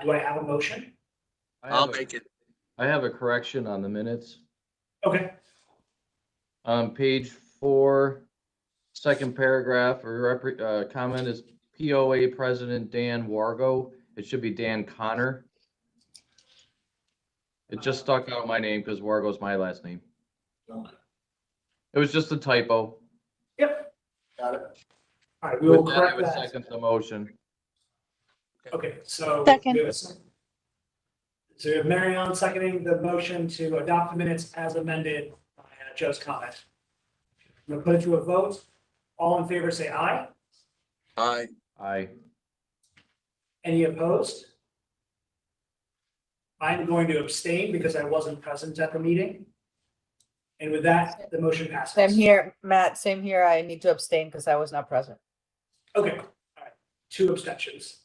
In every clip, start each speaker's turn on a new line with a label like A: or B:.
A: Do I have a motion?
B: I'll make it.
C: I have a correction on the minutes.
A: Okay.
C: On page 4, second paragraph, or comment is POA President Dan Wargo. It should be Dan Connor. It just stuck out my name because Wargo's my last name. It was just a typo.
A: Yep.
D: Got it.
A: All right, we will
C: With that, I
A: correct
C: would
A: that.
C: second the motion.
A: Okay, so.
E: Second.
A: So we have Marion seconding the motion to adopt the minutes as amended by Joe's comment. I'm gonna put it to a vote. All in favor, say aye.
B: Aye.
C: Aye.
A: Any opposed? I'm going to abstain because I wasn't present at the meeting. And with that, the motion passes.
E: Same here, Matt, same here. I need to abstain because I was not present.
A: Okay, all right, 2 abstentions.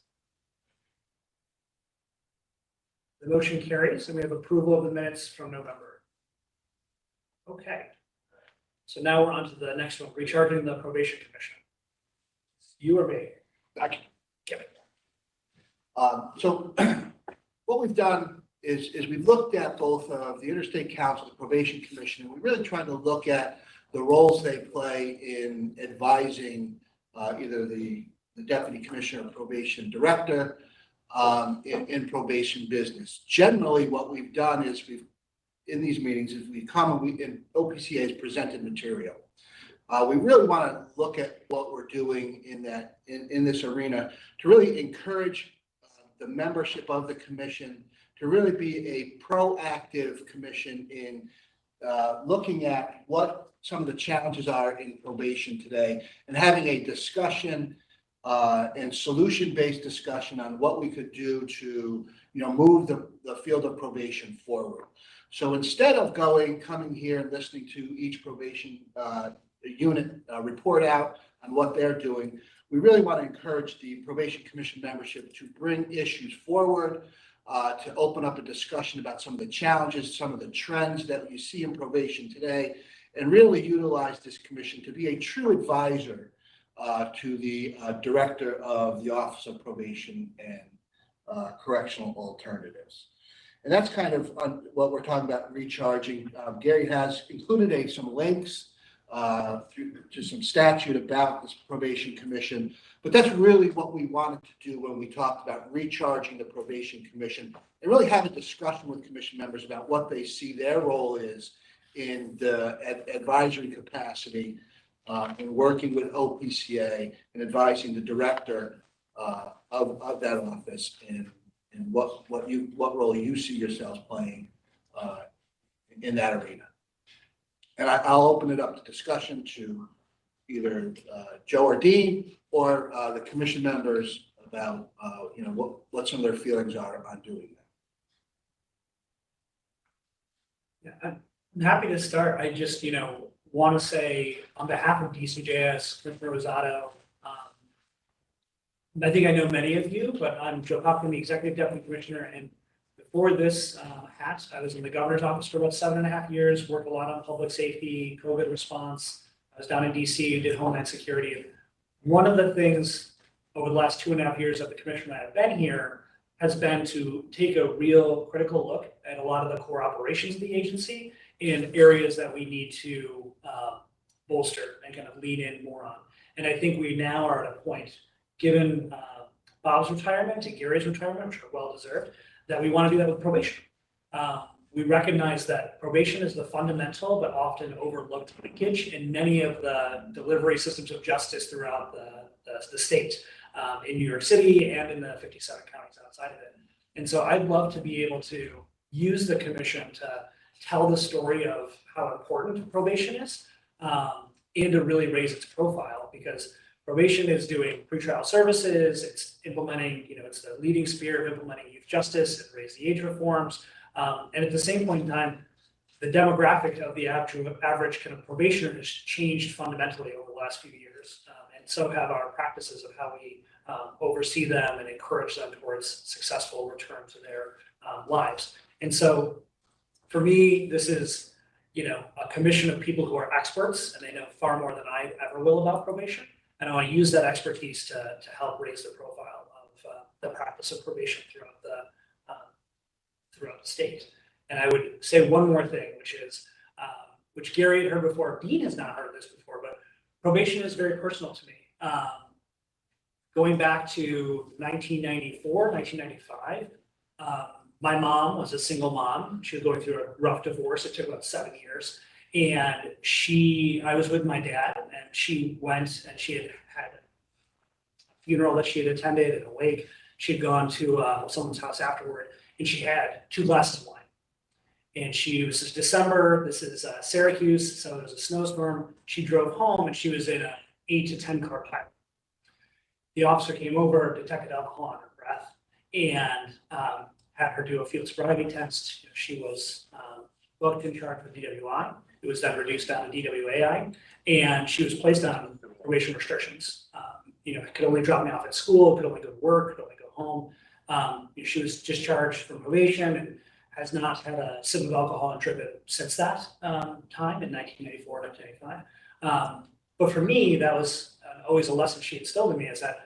A: The motion carries and we have approval of the minutes from November. Okay. So now we're on to the next one, recharging the probation commission. You or me? I can give it.
D: So what we've done is we've looked at both the Interstate Council, the Probation Commission, and we're really trying to look at the roles they play in advising either the Deputy Commissioner of Probation Director in probation business. Generally, what we've done is in these meetings is we come and in OPCA has presented material. We really want to look at what we're doing in this arena to really encourage the membership of the commission to really be a proactive commission in looking at what some of the challenges are in probation today and having a discussion and solution-based discussion on what we could do to, move the field of probation forward. So instead of coming here and listening to each probation unit report out on what they're doing, we really want to encourage the Probation Commission membership to bring issues forward, to open up a discussion about some of the challenges, some of the trends that you see in probation today, and really utilize this commission to be a true advisor to the Director of the Office of Probation and Correctional Alternatives. And that's kind of what we're talking about recharging. Gary has included some links to some statute about this probation commission, but that's really what we wanted to do when we talked about recharging the probation commission and really have a discussion with commission members about what they see their role is in the advisory capacity in working with OPCA and advising the director of that office and what role you see yourselves playing in that arena. And I'll open it up to discussion to either Joe or Dean or the commission members about what some of their feelings are on doing that.
A: Yeah, I'm happy to start. I just, want to say on behalf of DCJS, Commissioner Rosado, I think I know many of you, but I'm Joe Cochran, the Executive Deputy Commissioner, and before this hat, I was in the governor's office for about 7.5 years, worked a lot on public safety, COVID response. I was down in DC, did Homeland Security. And one of the things over the last 2.5 years of the commission that I've been here has been to take a real critical look at a lot of the core operations of the agency in areas that we need to bolster and kind of lean in more on. And I think we now are at a point, given Bob's retirement and Gary's retirement, which are well deserved, that we want to do that with probation. We recognize that probation is the fundamental but often overlooked linkage in many of the delivery systems of justice throughout the state, in New York City and in the 57 counties outside of it. And so I'd love to be able to use the commission to tell the story of how important probation is, and to really raise its profile, because probation is doing pretrial services, it's implementing, it's the leading spear of implementing youth justice and raise the age reforms. And at the same point in time, the demographic of the average kind of probationer has changed fundamentally over the last few years. And so have our practices of how we oversee them and encourage them towards successful return to their lives. And so for me, this is, a commission of people who are experts and they know far more than I ever will about probation. And I want to use that expertise to help raise the profile the practice of probation throughout the state. And I would say one more thing, which is, which Gary had heard before, Dean has not heard this before, but probation is very personal to me. Going back to 1994, 1995, my mom was a single mom. She was going through a rough divorce. It took about 7 years. And I was with my dad, and she went and she had a funeral that she had attended and a wake. She had gone to someone's house afterward, and she had 2 glasses of wine. And this is December, this is Syracuse, so there was a snowstorm. She drove home, and she was in an 8 to 10 car pilot. The officer came over, detected alcohol on her breath, and had her do a field sobriety test. She was booked and charged with DWI. It was then reduced down to DWAI, and she was placed on probation restrictions. Could only drop me off at school, could only go to work, could only go home. She was discharged from probation and has not had a sip of alcohol in treatment since that time in 1994, 1995. But for me, that was always a lesson she instilled in me, is that,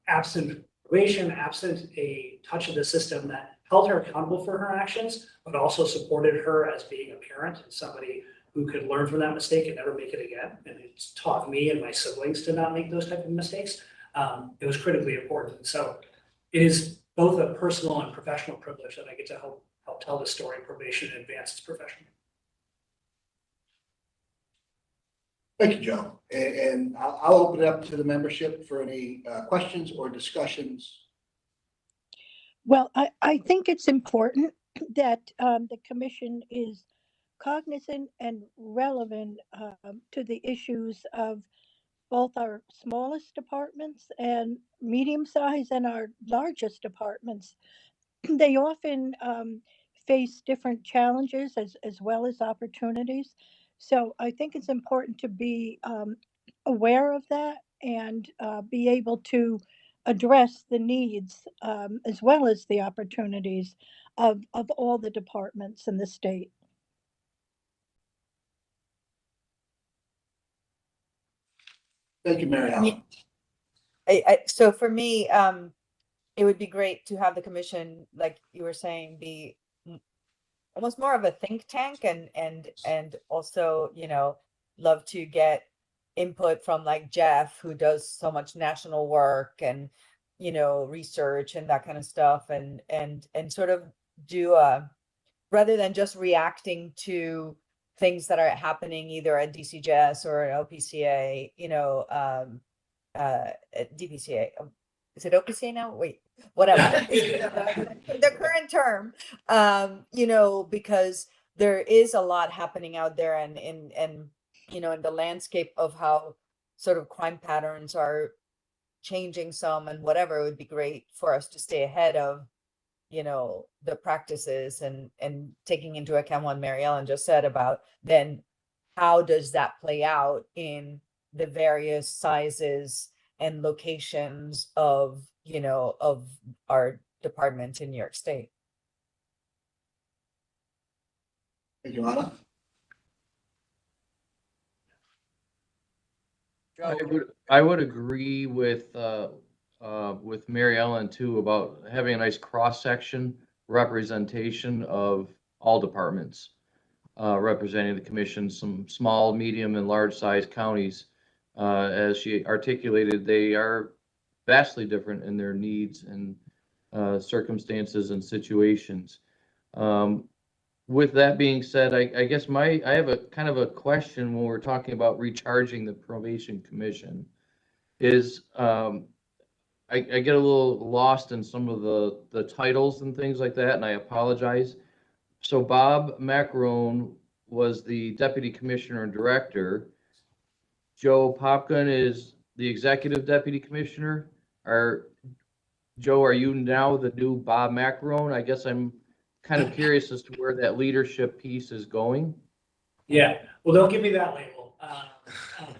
A: absent probation, absent a touch of the system that held her accountable for her actions, but also supported her as being a parent and somebody who could learn from that mistake and never make it again. And it's taught me and my siblings to not make those type of mistakes. It was critically important. So it is both a personal and professional privilege that I get to help tell the story of probation and advance its profession.
D: Thank you, Joe. And I'll open it up to the membership for any questions or discussions.
F: Well, I think it's important that the commission is cognizant and relevant to the issues of both our smallest departments and medium size and our largest departments. They often face different challenges as well as opportunities. So I think it's important to be aware of that and be able to address the needs as well as the opportunities of all the departments in the state.
D: Thank you, Mary Ellen.
E: So for me, it would be great to have the commission, like you were saying, be almost more of a think tank and also, love to get input from like Jeff, who does so much national work and, research and that kind of stuff, and sort of do rather than just reacting to things that are happening either at DCJS or at OPCA, at DPCA. Is it OPCA now? Wait, whatever. The current term, because there is a lot happening out there, and in the landscape of how sort of crime patterns are changing some and whatever, it would be great for us to stay ahead of, the practices and taking into account what Mary Ellen just said about then how does that play out in the various sizes and locations of our departments in New York State.
D: Thank you, Anna.
C: I would agree with Mary Ellen too about having a nice cross-section representation of all departments, representing the commission, some small, medium, and large-sized counties. As she articulated, they are vastly different in their needs and circumstances and situations. With that being said, I guess I have a kind of a question when we're talking about recharging the probation commission. Is I get a little lost in some of the titles and things like that, and I apologize. So Bob Macarone was the deputy commissioner and director. Joe Popkin is the executive deputy commissioner. Joe, are you now the new Bob Macarone? I guess I'm kind of curious as to where that leadership piece is going.
A: Yeah, well, don't give me that label.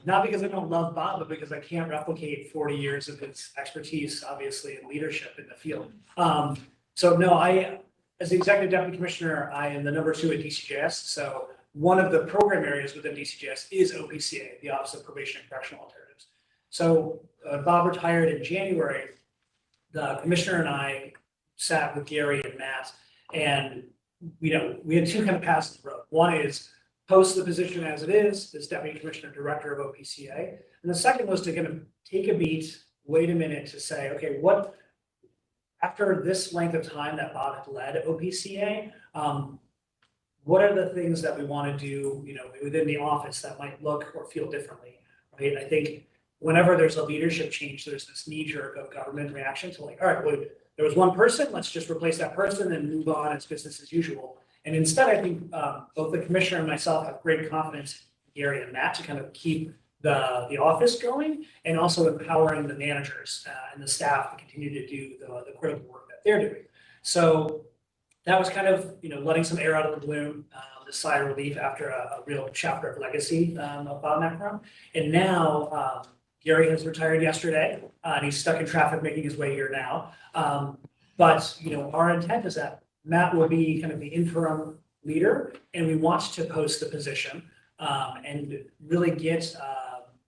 A: Not because I don't love Bob, but because I can't replicate 40 years of his expertise, obviously, in leadership in the field. So no, as the executive deputy commissioner, I am the number 2 at DCJS. So one of the program areas within DCJS is OPCA, the Office of Probation and Correctional Alternatives. So Bob retired in January. the commissioner and I sat with Gary and Matt, and, you know, we had two kind of paths in the road. One is post the position as it is, as Deputy Commissioner Director of OPCA. And the second was to kind of take a beat, wait a minute to say, okay, what, after this length of time that Bob had led OPCA, what are the things that we want to do, you know, within the office that might look or feel differently, right? I think whenever there's a leadership change, there's this knee jerk of government reaction to like, all right, well, there was one person, let's just replace that person and move on as business as usual. And instead, I think both the commissioner and myself have great confidence in Gary and Matt to kind of keep the office going and also empowering the managers and the staff to continue to do the critical work that they're doing. So that was kind of, you know, letting some air out of the balloon, the sigh of relief after a real chapter of legacy of Bob Macron. And now Gary has retired yesterday and he's stuck in traffic making his way here now. But, you know, our intent is that Matt will be kind of the interim leader, and we want to post the position and really get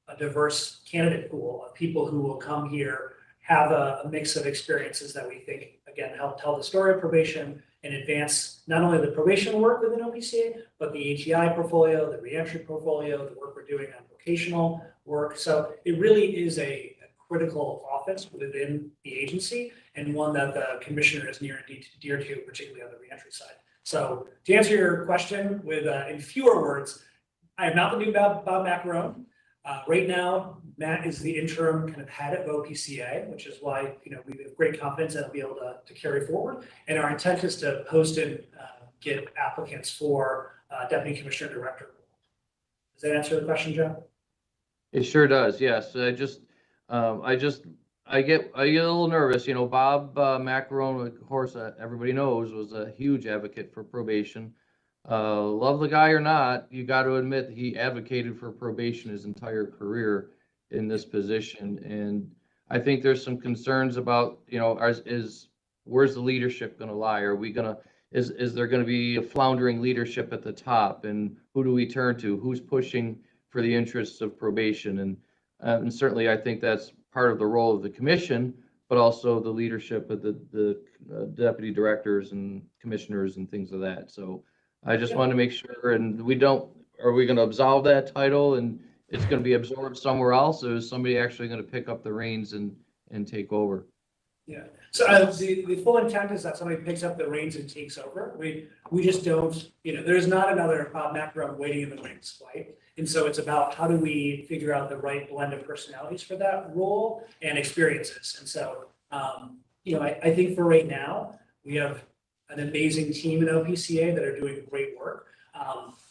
A: a diverse candidate pool of people who will come here, have a mix of experiences that we think, again, help tell the story of probation and advance not only the probation work within OPCA, but the ATI portfolio, the reentry portfolio, the work we're doing on vocational work. So it really is a critical office within the agency and one that the commissioner is near and dear to, particularly on the reentry side. So to answer your question with in fewer words, I am not the new Bob Macron. Right now, Matt is the interim kind of head of OPCA, which is why, you know, we have great confidence that he'll be able to carry forward. And our intent is to post and get applicants for Deputy Commissioner Director. Does that answer the question, Joe?
C: It sure does, yes. I get a little nervous, you know. Bob Macaron, of course, everybody knows, was a huge advocate for probation. Love the guy or not, you got to admit that he advocated for probation his entire career in this position. And I think there's some concerns about, you know, where's the leadership going to lie? Are we going to, is there going to be a floundering leadership at the top? And who do we turn to? Who's pushing for the interests of probation? And certainly I think that's part of the role of the commission, but also the leadership of the deputy directors and commissioners and things of that. So I just wanted to make sure, and are we going to absolve that title and it's going to be absorbed somewhere else, or is somebody actually going to pick up the reins and take over?
A: Yeah, so the full intent is that somebody picks up the reins and takes over. We just don't, you know, there's not another Bob Macron waiting in the wings, right? And so it's about how do we figure out the right blend of personalities for that role and experiences. And so, you know, I think for right now, we have an amazing team in OPCA that are doing great work.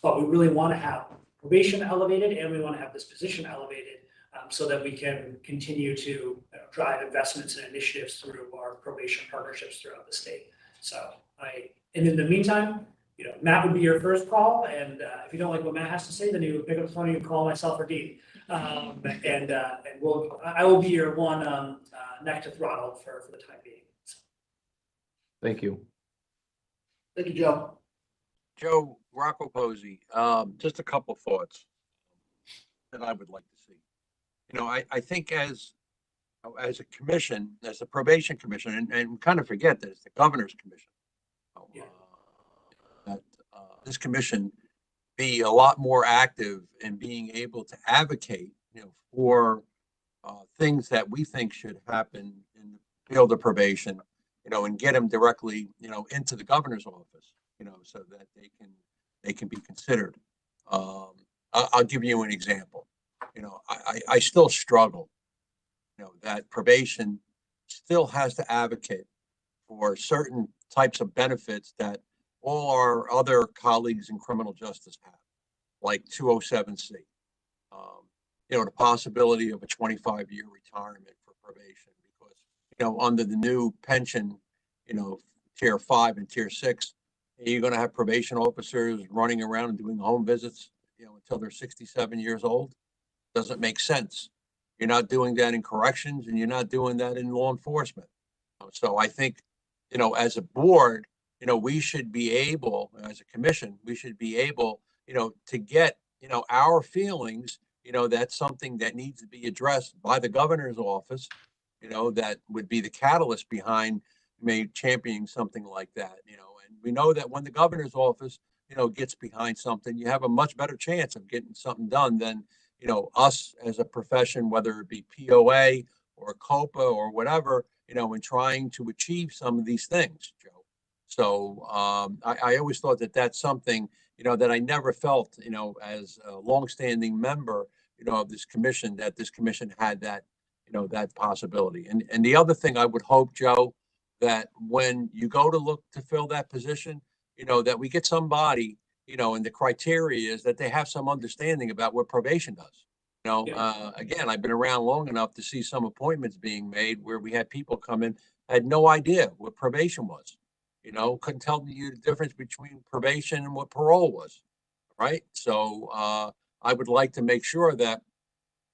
A: But we really want to have probation elevated and we want to have this position elevated so that we can continue to drive investments and initiatives through our probation partnerships throughout the state. So and in the meantime, you know, Matt would be your first call, and if you don't like what Matt has to say, then you would pick up the phone and call myself or Dean, and I will be your one neck to throttle for the time being. So.
C: Thank you.
D: Thank you, Joe.
B: Joe Rocco Posey, just a couple thoughts that I would like to see. You know, I think as a commission, as a probation commission, and kind of forget that it's the governor's commission.
A: Yeah.
B: That this commission be a lot more active in being able to advocate, you know, for things that we think should happen in the field of probation, you know, and get them directly, you know, into the governor's office, you know, so that they can be considered. I'll give you an example. You know, I still struggle, you know, that probation still has to advocate for certain types of benefits that all our other colleagues in criminal justice have, like 207C. You know, the possibility of a 25-year retirement for probation, because, you know, under the new pension, you know, tier 5 and tier 6, you're going to have probation officers running around and doing home visits, you know, until they're 67 years old. Doesn't make sense. You're not doing that in corrections, and you're not doing that in law enforcement. So I think, you know, as a board, you know, we should be able, as a commission, we should be able, you know, to get, you know, our feelings, you know, that's something that needs to be addressed by the governor's office, that would be the catalyst behind maybe championing something like that, and we know that when the governor's office, gets behind something, you have a much better chance of getting something done than, us as a profession, whether it be POA or COPA or whatever, in trying to achieve some of these things, Joe. So I always thought that that's something, that I never felt, as a longstanding member, of this commission, that this commission had that, that possibility. And the other thing I would hope, Joe, that when you go to look to fill that position, that we get somebody, and the criteria is that they have some understanding about what probation does. Again, I've been around long enough to see some appointments being made where we had people come in, had no idea what probation was. Couldn't tell you the difference between probation and what parole was, right? So I would like to make sure that,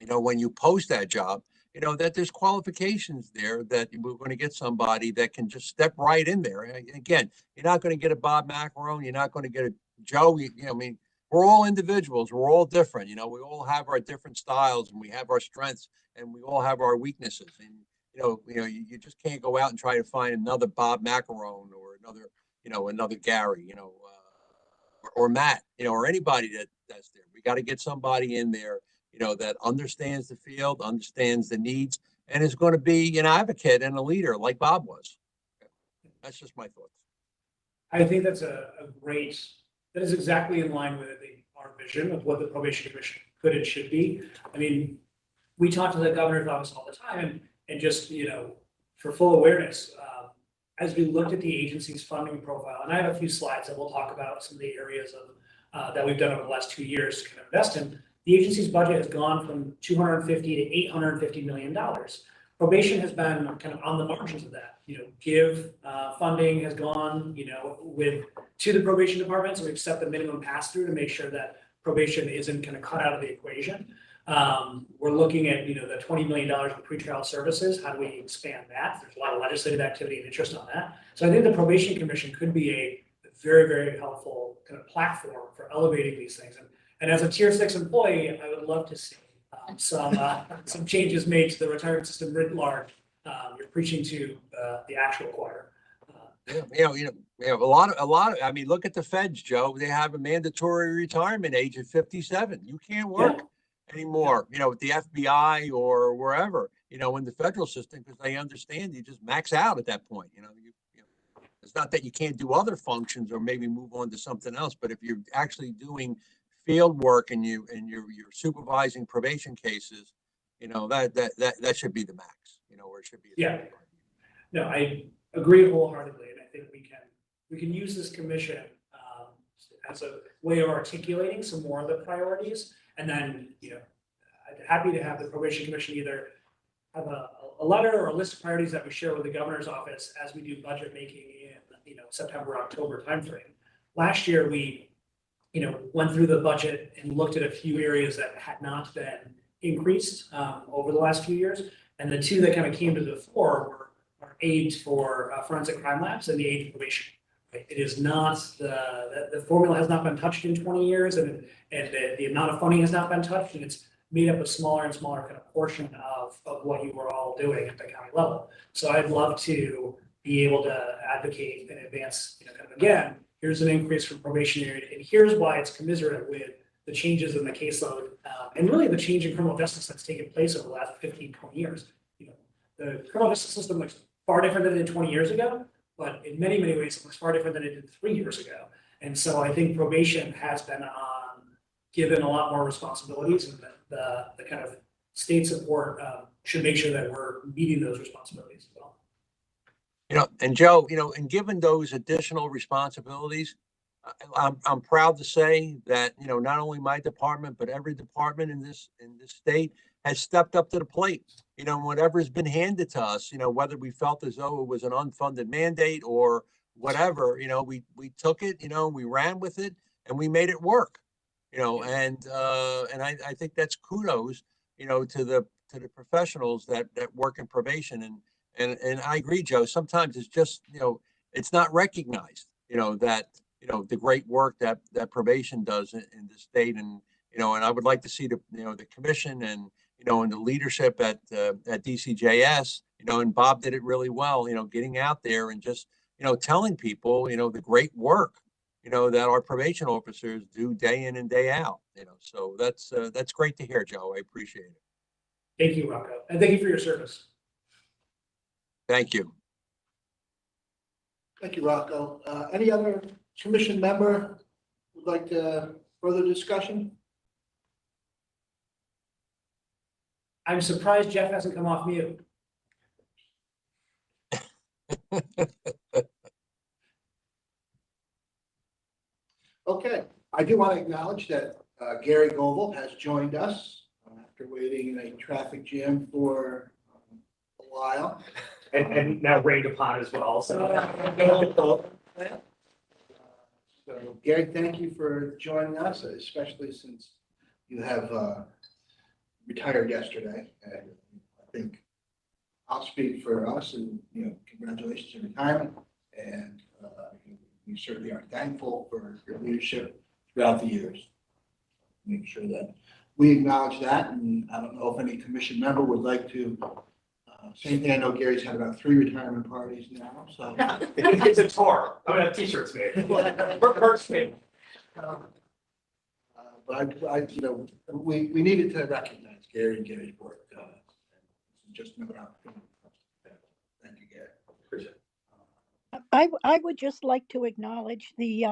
B: when you post that job, that there's qualifications there, that we're going to get somebody that can just step right in there. And again, you're not going to get a Bob Macaron, you're not going to get a Joe. I mean, we're all individuals, we're all different. We all have our different styles, and we have our strengths, and we all have our weaknesses. And you just can't go out and try to find another Bob Macaron or another Gary, or Matt, or anybody that's there. We got to get somebody in there, that understands the field, understands the needs, and is going to be an advocate and a leader like Bob was. That's just my thoughts.
A: I think that's that is exactly in line with our vision of what the probation commission could and should be. I mean, we talk to the governor's office all the time, and just, for full awareness, as we looked at the agency's funding profile, and I have a few slides that we'll talk about some of the areas of that we've done over the last 2 years to kind of invest in. The agency's budget has gone from $250 to $850 million. Probation has been kind of on the margins of that. Give funding has gone, to the probation department, so we've set the minimum pass through to make sure that probation isn't kind of cut out of the equation. We're looking at, the $20 million in pretrial services. How do we expand that? There's a lot of legislative activity and interest on that. So I think the probation commission could be a very, very helpful kind of platform for elevating these things. And as a tier 6 employee, I would love to see some changes made to the retirement system writ large. You're preaching to the actual choir.
B: A lot of, I mean, look at the feds, Joe. They have a mandatory retirement age at 57. You can't work anymore, with the FBI or wherever, in the federal system, because they understand you just max out at that point. It's not that you can't do other functions or maybe move on to something else, but if you're actually doing field work and you're supervising probation cases, that should be the max, or it should be.
A: No, I agree wholeheartedly, and I think we can use this commission as a way of articulating some more of the priorities, and then I'm happy to have the probation commission either have a letter or a list of priorities that we share with the governor's office as we do budget making in September, October timeframe. Last year we went through the budget and looked at a few areas that had not been increased over the last few years, and the two that kind of came to the fore were our aid for forensic crime labs and the aid to probation. Right? It is not the formula has not been touched in 20 years, and the amount of funding has not been touched, and it's made up a smaller and smaller kind of portion of what you were all doing at the county level. So I'd love to be able to advocate and advance, kind of again, here's an increase for probationary, and here's why it's commensurate with the changes in the caseload, and really the change in criminal justice that's taken place over the last 15, 20 years. The criminal justice system looks far different than it did 20 years ago, but in many, many ways, it looks far different than it did 3 years ago. And so I think probation has been given a lot more responsibilities, and the kind of state support should make sure that we're meeting those responsibilities as well.
B: And Joe, and given those additional responsibilities, I'm proud to say that, not only my department, but every department in this state has stepped up to the plate. Whatever's been handed to us, whether we felt as though it was an unfunded mandate or whatever, we took it, we ran with it, and we made it work. And I think that's kudos, to the professionals that work in probation. And I agree, Joe, sometimes it's just, it's not recognized, that, the great work that probation does in the state. And I would like to see the commission and, and the leadership at DCJS, and Bob did it really well, getting out there and just, telling people, the great work, that our probation officers do day in and day out, so that's great to hear, Joe. I appreciate it.
A: Thank you, Rocco, and thank you for your service.
B: Thank you.
D: Thank you, Rocco. Any other commission member would like to further discussion?
A: I'm surprised Jeff hasn't come off mute.
D: Okay, I do want to acknowledge that Gary Goebel has joined us after waiting in a traffic jam for a while.
A: And now rained upon as well, so.
D: So Gary, thank you for joining us, especially since you have retired yesterday. And I think I'll speak for us and, congratulations on retirement. And we certainly are thankful for your leadership throughout the years. Make sure that we acknowledge that. And I don't know if any commission member would like to say anything. I know Gary's had about 3 retirement parties now, so.
A: It's a tour. I'm gonna have t-shirts made. Merch made.
D: But we needed to recognize Gary and Gary's work. Just another opportunity. Thank you, Gary. Appreciate it.
F: I would just like to acknowledge the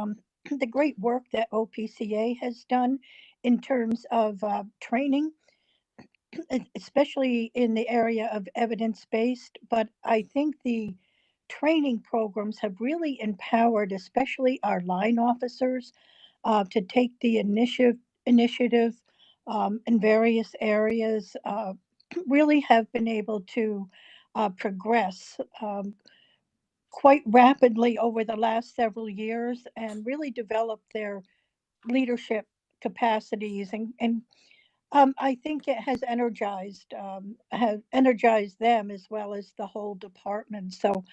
F: the great work that OPCA has done in terms of training, especially in the area of evidence-based. But I think the training programs have really empowered, especially our line officers, to take the initiative in various areas. Really have been able to progress quite rapidly over the last several years and really develop their leadership capacities, and I think it has energized them as well as the whole department. So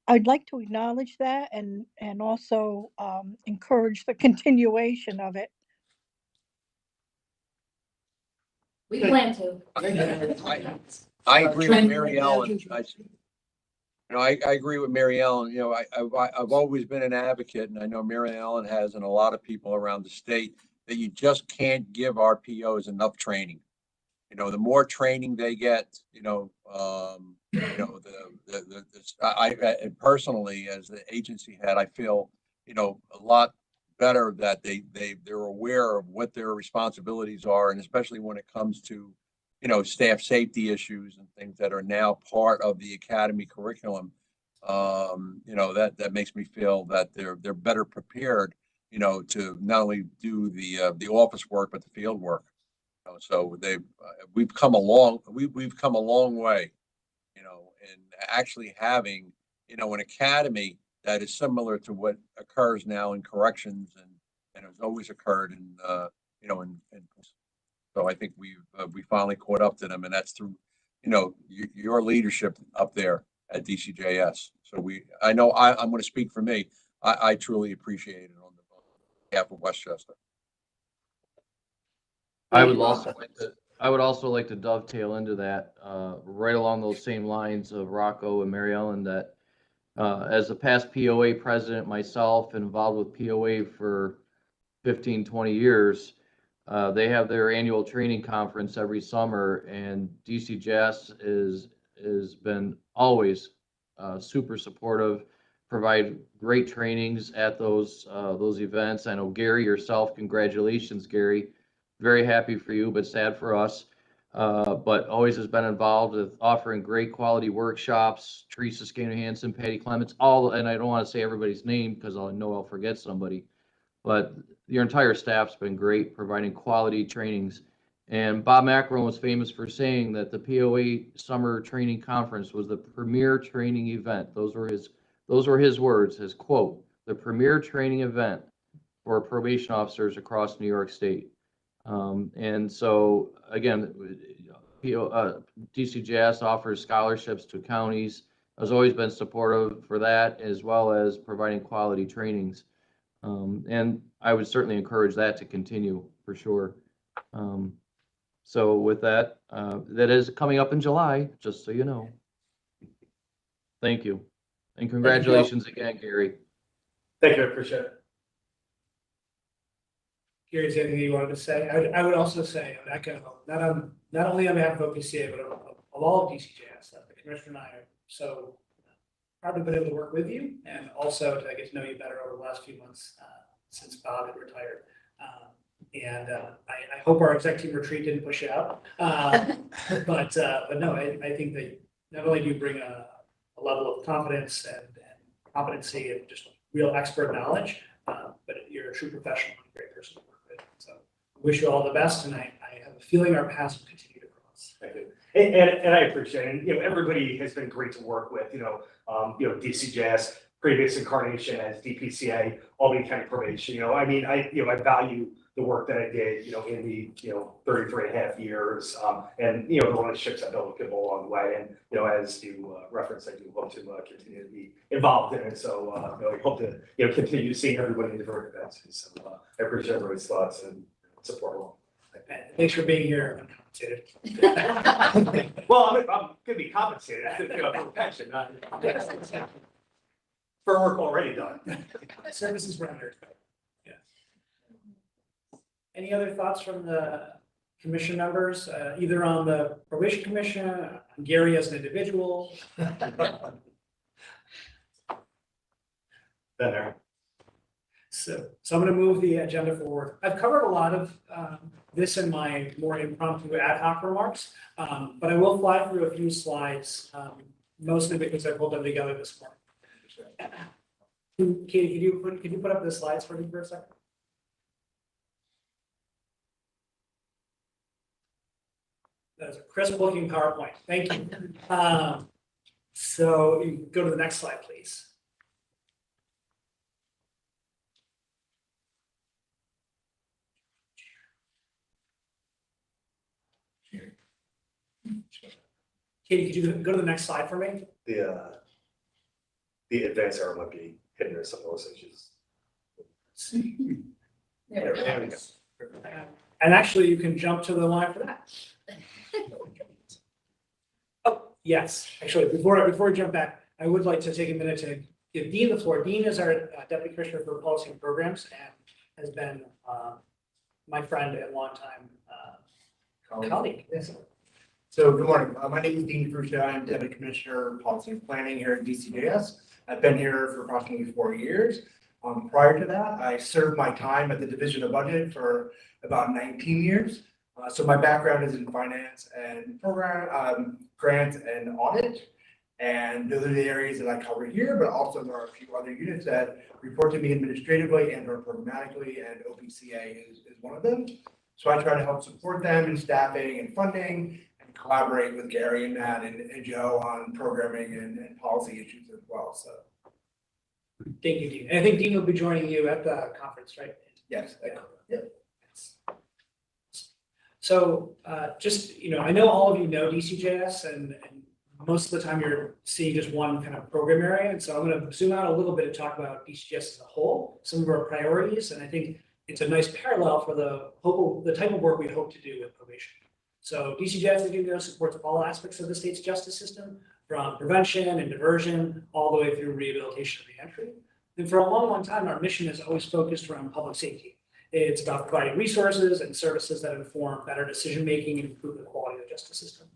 F: I'd like to acknowledge that and also encourage the continuation of it.
G: We plan to.
B: I agree with Mary Ellen. I agree with Mary Ellen. I've always been an advocate, and I know Mary Ellen has, and a lot of people around the state, that you just can't give our POs enough training. The more training they get, I personally, as the agency head, I feel, a lot better that they're aware of what their responsibilities are, and especially when it comes to, staff safety issues and things that are now part of the academy curriculum. That makes me feel that they're better prepared, to not only do the office work, but the field work. So we've come a long way, in actually having, an academy that is similar to what occurs now in corrections and has always occurred in so I think we finally caught up to them, and that's through, your leadership up there at DCJS. So I'm going to speak for me. I truly appreciate it on behalf of Westchester.
C: I would also like to dovetail into that, right along those same lines of Rocco and Mary Ellen, that as a past POA president myself, involved with POA for 15, 20 years, they have their annual training conference every summer, and DCJS has been always super supportive, provide great trainings at those events. I know Gary, yourself, congratulations, Gary. Very happy for you, but sad for us. But always has been involved with offering great quality workshops. Teresa Skano-Hansen, Patty Clements, and I don't want to say everybody's name because I know I'll forget somebody, but your entire staff's been great, providing quality trainings. And Bob Macron was famous for saying that the POA Summer Training Conference was the premier training event. Those were his words, his quote, the premier training event for probation officers across New York State. And so again, DCJS offers scholarships to counties, has always been supportive for that, as well as providing quality trainings. And I would certainly encourage that to continue for sure. So with that, that is coming up in July, just so you know. Thank you. And congratulations again, Gary.
H: Thank you, I appreciate it.
A: Gary, is there anything you wanted to say? I would also say, I would echo, not only on behalf of OPCA, but of all of DCJS, that the commissioner and I are so proud to have been able to work with you and also to get to know you better over the last few months since Bob had retired. I hope our exec team retreat didn't push it out. But no, I think that not only do you bring a level of confidence and competency and just real expert knowledge, but you're a true professional and a great person to work with. So I wish you all the best, and I have a feeling our paths will continue to cross.
H: Thank you. And I appreciate it. And, you know, everybody has been great to work with, DCJS, previous incarnation as DPCA, Albany County Probation, I mean, I value the work that I did, in the, 33 and a half years, and, the relationships I built with people along the way. And, as you referenced, I do hope to continue to be involved in it. So, I hope to, continue seeing everybody in different events. So, I appreciate everybody's thoughts and support.
A: Thanks for being here. Uncompensated.
H: Well, I'm going to be compensated for pension, for work already done.
A: Services rendered. Yeah. Any other thoughts from the commission members, either on the probation commission, on Gary as an individual?
H: Better.
A: So I'm going to move the agenda forward. I've covered a lot of this in my more impromptu ad hoc remarks, but I will fly through a few slides, mostly because I pulled them together this morning. Katie, could you put up the slides for me for a second? That's a crisp looking PowerPoint. Thank you. So you go to the next slide, please. Katie, could you go to the next slide for me?
H: The advanced arrow might be hidden or some of those issues. There we go.
A: And actually, you can jump to the line for that. Oh, yes. Actually, before we jump back, I would like to take a minute to give Dean the floor. Dean is our Deputy Commissioner for Policy and Programs and has been my friend and longtime colleague. Yes.
I: So good morning. My name is Dean Fruscia. I'm Deputy Commissioner of Policy and Planning here at DCJS. I've been here for approximately 4 years. Prior to that, I served my time at the Division of Budget for about 19 years. So my background is in finance and program, grants and audit. And those are the areas that I cover here, but also there are a few other units that report to me administratively and or programmatically, and OPCA is one of them. So I try to help support them in staffing and funding, and collaborate with Gary and Matt and Joe on programming and policy issues as well. So
A: Thank you, Dean. And I think Dean will be joining you at the conference, right?
I: yes,
A: Yep. So just, I know all of you know DCJS and most of the time you're seeing just one kind of program area. And so I'm going to zoom out a little bit and talk about DCJS as a whole, some of our priorities. And I think it's a nice parallel for the type of work we hope to do with probation. So DCJS, as you know, supports all aspects of the state's justice system, from prevention and diversion all the way through rehabilitation and reentry. And for a long, long time, our mission is always focused around public safety. It's about providing resources and services that inform better decision-making and improve the quality of the justice system.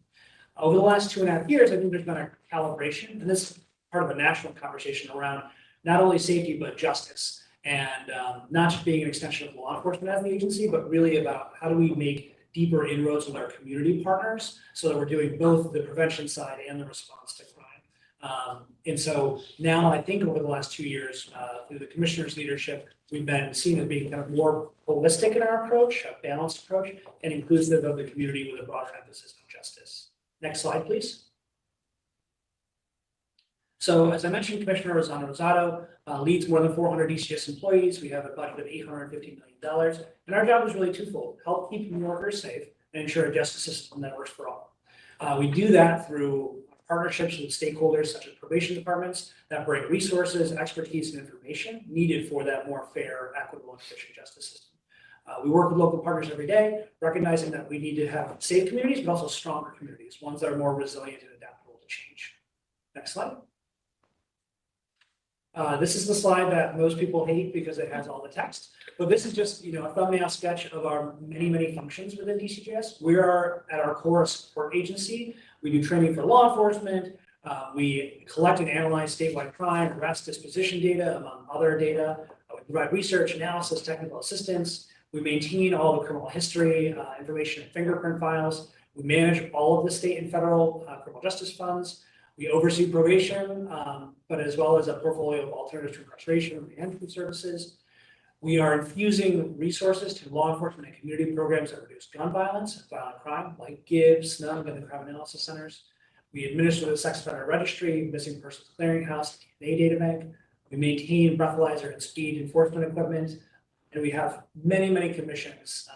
A: Over the last 2.5 years, I think there's been a calibration, and this is part of a national conversation around not only safety, but justice. And not just being an extension of law enforcement as the agency, but really about how do we make deeper inroads with our community partners so that we're doing both the prevention side and the response to crime. And so now I think over the last 2 years, through the commissioner's leadership, we've been seen as being kind of more holistic in our approach, a balanced approach, and inclusive of the community with a broader emphasis on justice. Next slide, please. So as I mentioned, Commissioner Rosado leads more than 400 DCJS employees. We have a budget of $850 million. And our job is really twofold: help keep New Yorkers safe and ensure a justice system that works for all. We do that through partnerships with stakeholders such as probation departments that bring resources, expertise, and information needed for that more fair, equitable, and efficient justice system. We work with local partners every day, recognizing that we need to have safe communities, but also stronger communities, ones that are more resilient and adaptable to change. Next slide. This is the slide that most people hate because it has all the text, but this is just, a thumbnail sketch of our many, many functions within DCJS. We are at our core a support agency. We do training for law enforcement. We collect and analyze statewide crime, arrest, disposition data, among other data. We provide research, analysis, technical assistance. We maintain all the criminal history, information and fingerprint files. We manage all of the state and federal criminal justice funds. We oversee probation, but as well as a portfolio of alternatives to incarceration and rehabilitation services. We are infusing resources to law enforcement and community programs that reduce gun violence and violent crime, like GIBS, SNUG, and the crime analysis centers. We administer the sex offender registry, missing persons clearinghouse, DNA data bank. We maintain breathalyzer and speed enforcement equipment, and we have many, many commissions,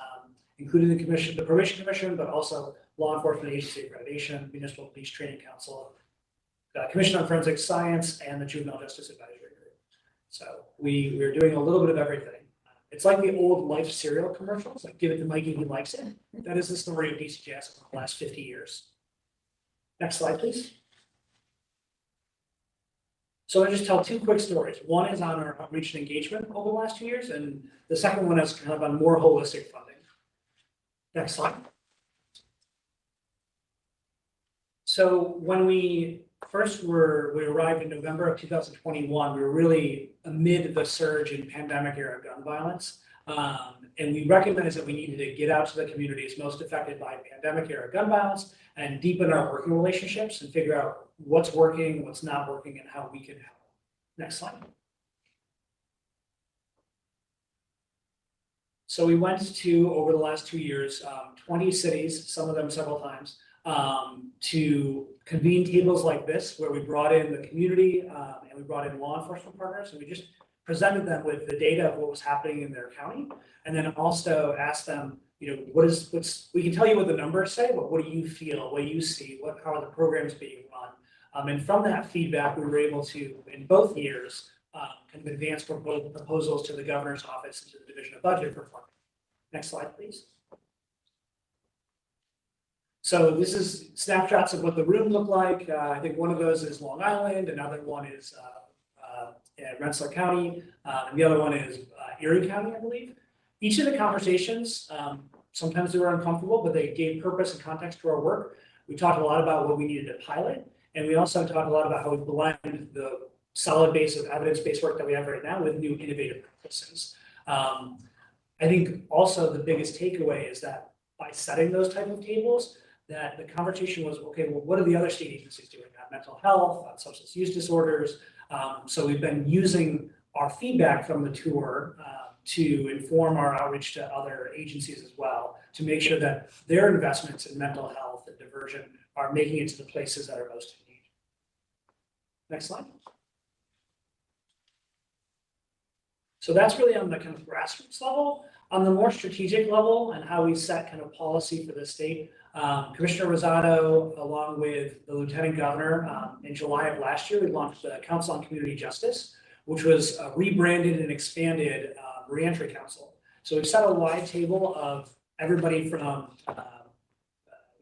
A: including the Probation Commission, but also Law Enforcement Agency Accreditation, Municipal Police Training Council, Commission on Forensic Science, and the Juvenile Justice Advisory Group. So we're doing a little bit of everything. It's like the old Life cereal commercials, like give it to Mikey, he likes it. That is the story of DCJS over the last 50 years. Next slide, please. So I'll just tell two quick stories. One is on our outreach and engagement over the last 2 years, and the second one is kind of on more holistic funding. Next slide. So when we arrived in November of 2021, we were really amid the surge in pandemic era gun violence. And we recognized that we needed to get out to the communities most affected by pandemic era gun violence and deepen our working relationships and figure out what's working, what's not working, and how we can help. Next slide. So we went to, over the last 2 years, 20 cities, some of them several times, to convene tables like this, where we brought in the community and we brought in law enforcement partners, and we just presented them with the data of what was happening in their county, and then also asked them, we can tell you what the numbers say, but what do you feel, what do you see, how are the programs being run? And from that feedback, we were able to, in both years, kind of advance proposals to the governor's office and to the Division of Budget for funding. Next slide, please. So this is snapshots of what the room looked like. I think one of those is Long Island, another one is Rensselaer County, and the other one is Erie County, I believe. Each of the conversations, sometimes they were uncomfortable, but they gave purpose and context to our work. We talked a lot about what we needed to pilot, and we also talked a lot about how we blend the solid base of evidence-based work that we have right now with new innovative practices. I think also the biggest takeaway is that by setting those type of tables, that the conversation was, okay, well, what are the other state agencies doing on mental health, on substance use disorders? So we've been using our feedback from the tour to inform our outreach to other agencies as well, to make sure that their investments in mental health and diversion are making it to the places that are most in need. Next slide. So that's really on the kind of grassroots level. On the more strategic level and how we set kind of policy for the state, Commissioner Rosado, along with the Lieutenant Governor, in July of last year, we launched the Council on Community Justice, which was rebranded and expanded Reentry Council. So we've set a wide table of everybody from,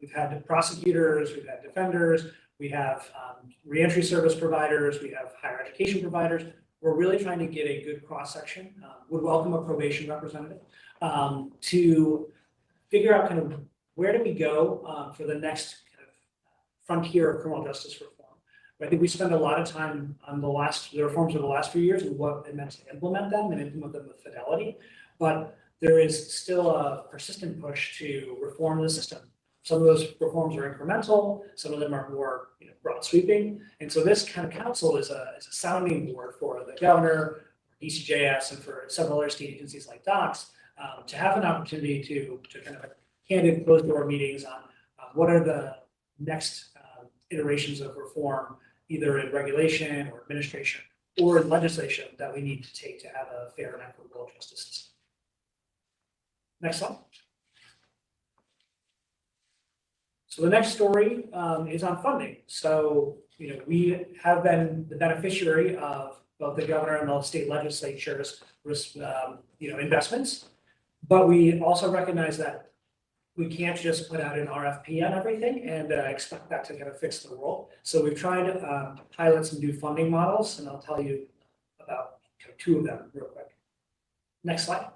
A: we've had prosecutors, we've had defenders, we have reentry service providers, we have higher education providers. We're really trying to get a good cross-section, would welcome a probation representative, to figure out kind of where do we go for the next kind of frontier of criminal justice reform. I think we spend a lot of time on the reforms of the last few years and what it meant to implement them and implement them with fidelity. But there is still a persistent push to reform the system. Some of those reforms are incremental, some of them are more broad sweeping. And so this kind of council is a sounding board for the governor, DCJS, and for several other state agencies like DOCS to have an opportunity to kind of candid closed door meetings on what are the next iterations of reform, either in regulation or administration or in legislation that we need to take to have a fair and equitable justice system. Next slide. So the next story is on funding. So, we have been the beneficiary of both the governor and the state legislature's, investments. But we also recognize that we can't just put out an RFP on everything and expect that to kind of fix the world. So we've tried to pilot some new funding models, and I'll tell you about kind of two of them real quick. Next slide.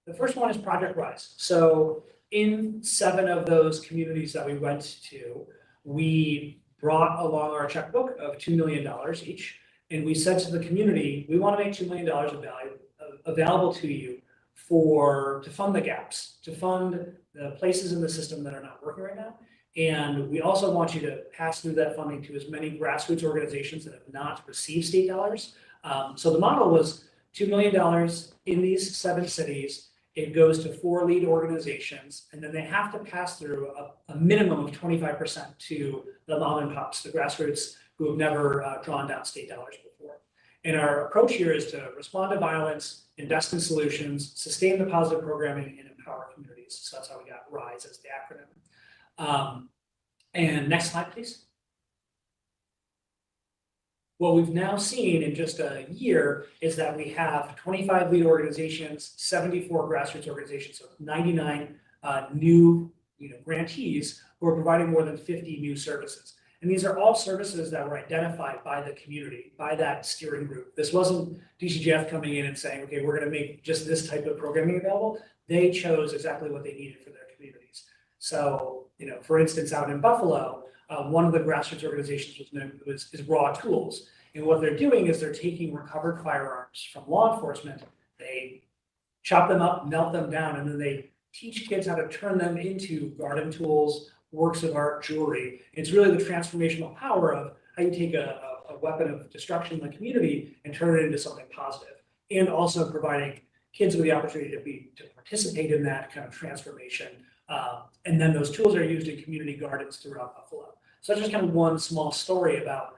A: The first one is Project Rise. So in 7 of those communities that we went to, we brought along our checkbook of $2 million each. And we said to the community, we want to make $2 million of value available to you to fund the gaps, to fund the places in the system that are not working right now. And we also want you to pass through that funding to as many grassroots organizations that have not received state dollars. So the model was $2 million in these 7 cities. It goes to 4 lead organizations, and then they have to pass through a minimum of 25% to the mom and pops, the grassroots who have never drawn down state dollars before. And our approach here is to respond to violence, invest in solutions, sustain the positive programming, and empower communities. So that's how we got RISE as the acronym. And next slide, please. What we've now seen in just a year is that we have 25 lead organizations, 74 grassroots organizations, so 99 new grantees who are providing more than 50 new services. And these are all services that were identified by the community, by that steering group. This wasn't DCGF coming in and saying, okay, we're going to make just this type of programming available. They chose exactly what they needed for their communities. So, for instance, out in Buffalo, one of the grassroots organizations is Raw Tools. And what they're doing is they're taking recovered firearms from law enforcement, they chop them up, melt them down, and then they teach kids how to turn them into garden tools, works of art, jewelry. It's really the transformational power of how you take a weapon of destruction in the community and turn it into something positive, and also providing kids with the opportunity to participate in that kind of transformation. And then those tools are used in community gardens throughout Buffalo. So that's just kind of one small story about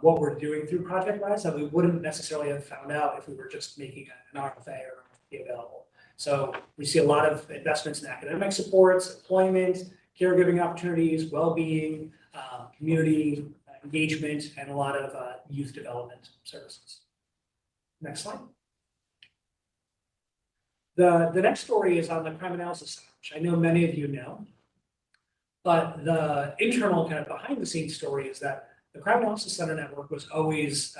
A: what we're doing through Project Rise that we wouldn't necessarily have found out if we were just making an RFA or RFP available. So we see a lot of investments in academic supports, employment, caregiving opportunities, well-being, community engagement, and a lot of youth development services. Next slide. The next story is on the Crime Analysis Center, which I know many of you know. But the internal kind of behind the scenes story is that the Crime Analysis Center network was always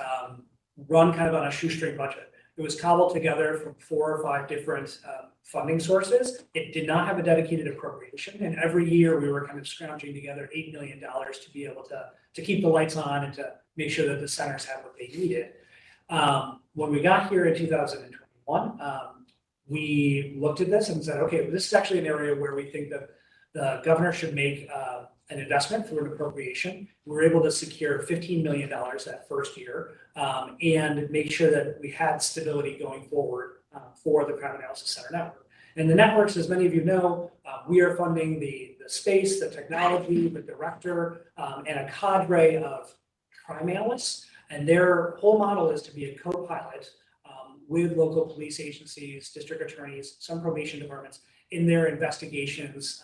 A: run kind of on a shoestring budget. It was cobbled together from 4 or 5 different funding sources. It did not have a dedicated appropriation. And every year we were kind of scrounging together $8 million to be able to keep the lights on and to make sure that the centers had what they needed. When we got here in 2021, we looked at this and said, okay, well, this is actually an area where we think that the governor should make an investment through an appropriation. We were able to secure $15 million that first year and make sure that we had stability going forward for the Crime Analysis Center network. And the networks, as many of you know, we are funding the space, the technology, the director, and a cadre of crime analysts. And their whole model is to be a co-pilot with local police agencies, district attorneys, some probation departments in their investigations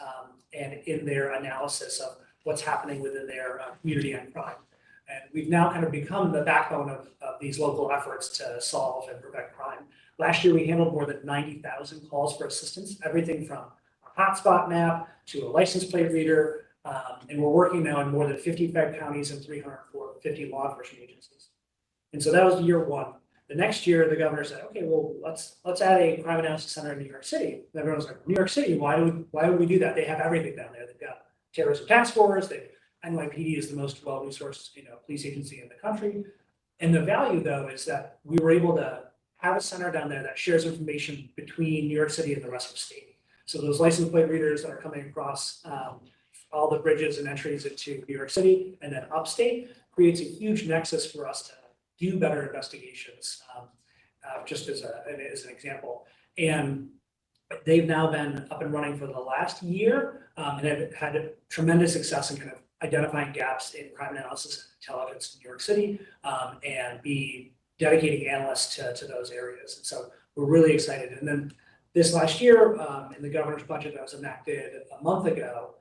A: and in their analysis of what's happening within their community on crime. And we've now kind of become the backbone of these local efforts to solve and prevent crime. Last year, we handled more than 90,000 calls for assistance, everything from a hotspot map to a license plate reader. And we're working now in more than 55 counties and 350 law enforcement agencies. And so that was year 1. The next year, the governor said, okay, well, let's add a crime analysis center in New York City. And everyone was like, New York City, why would we do that? They have everything down there. They've got terrorism task force. NYPD is the most well-resourced, police agency in the country. And the value, though, is that we were able to have a center down there that shares information between New York City and the rest of the state. So those license plate readers that are coming across all the bridges and entries into New York City and then upstate creates a huge nexus for us to do better investigations, just as an example. And they've now been up and running for the last year and have had tremendous success in kind of identifying gaps in crime analysis and intelligence in New York City and be dedicating analysts to those areas. And so we're really excited. And then this last year, in the governor's budget that was enacted a month ago,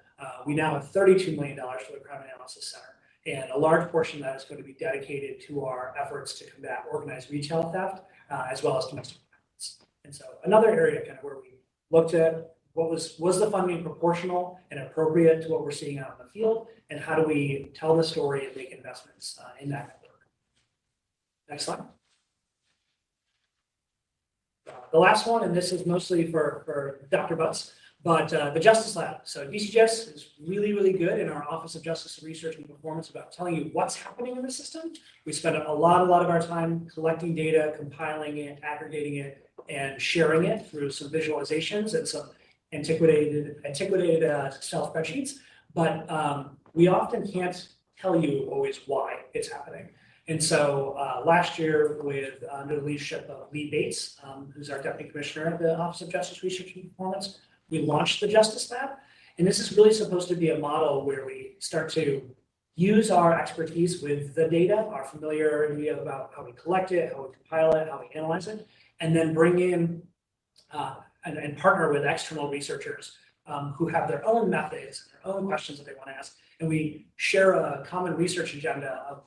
A: we now have $32 million for the Crime Analysis Center. And a large portion of that is going to be dedicated to our efforts to combat organized retail theft, as well as domestic violence. And so another area kind of where we looked at was the funding proportional and appropriate to what we're seeing out in the field? And how do we tell the story and make investments in that network? Next slide. The last one, and this is mostly for Dr. Butts, but the Justice Lab. So DCJS is really, really good in our Office of Justice Research and Performance about telling you what's happening in the system. We spend a lot of our time collecting data, compiling it, aggregating it, and sharing it through some visualizations and some antiquated Excel spreadsheets. But we often can't tell you always why it's happening. And so last year, under the leadership of Lee Bates, who's our Deputy Commissioner at the Office of Justice Research and Performance, we launched the Justice Lab. And this is really supposed to be a model where we start to use our expertise with the data, our familiarity about how we collect it, how we compile it, how we analyze it, and then bring in and partner with external researchers who have their own methods, their own questions that they want to ask. And we share a common research agenda of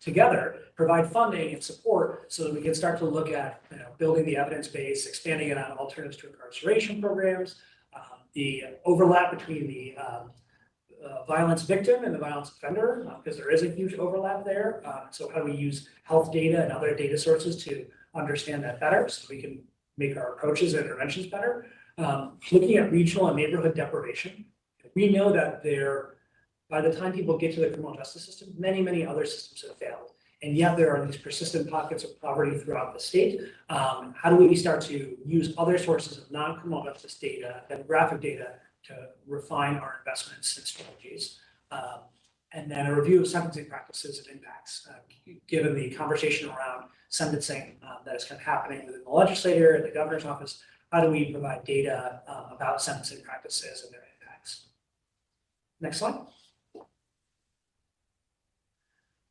A: together, provide funding and support so that we can start to look at building the evidence base, expanding it on alternatives to incarceration programs, the overlap between the violence victim and the violence offender, because there is a huge overlap there. So how do we use health data and other data sources to understand that better so we can make our approaches and interventions better? Looking at regional and neighborhood deprivation, we know that by the time people get to the criminal justice system, many other systems have failed. And yet there are these persistent pockets of poverty throughout the state. How do we start to use other sources of non-criminal justice data, demographic data, to refine our investments and strategies? And then a review of sentencing practices and impacts, given the conversation around sentencing that is kind of happening within the legislature and the governor's office. How do we provide data about sentencing practices and their impacts? Next slide.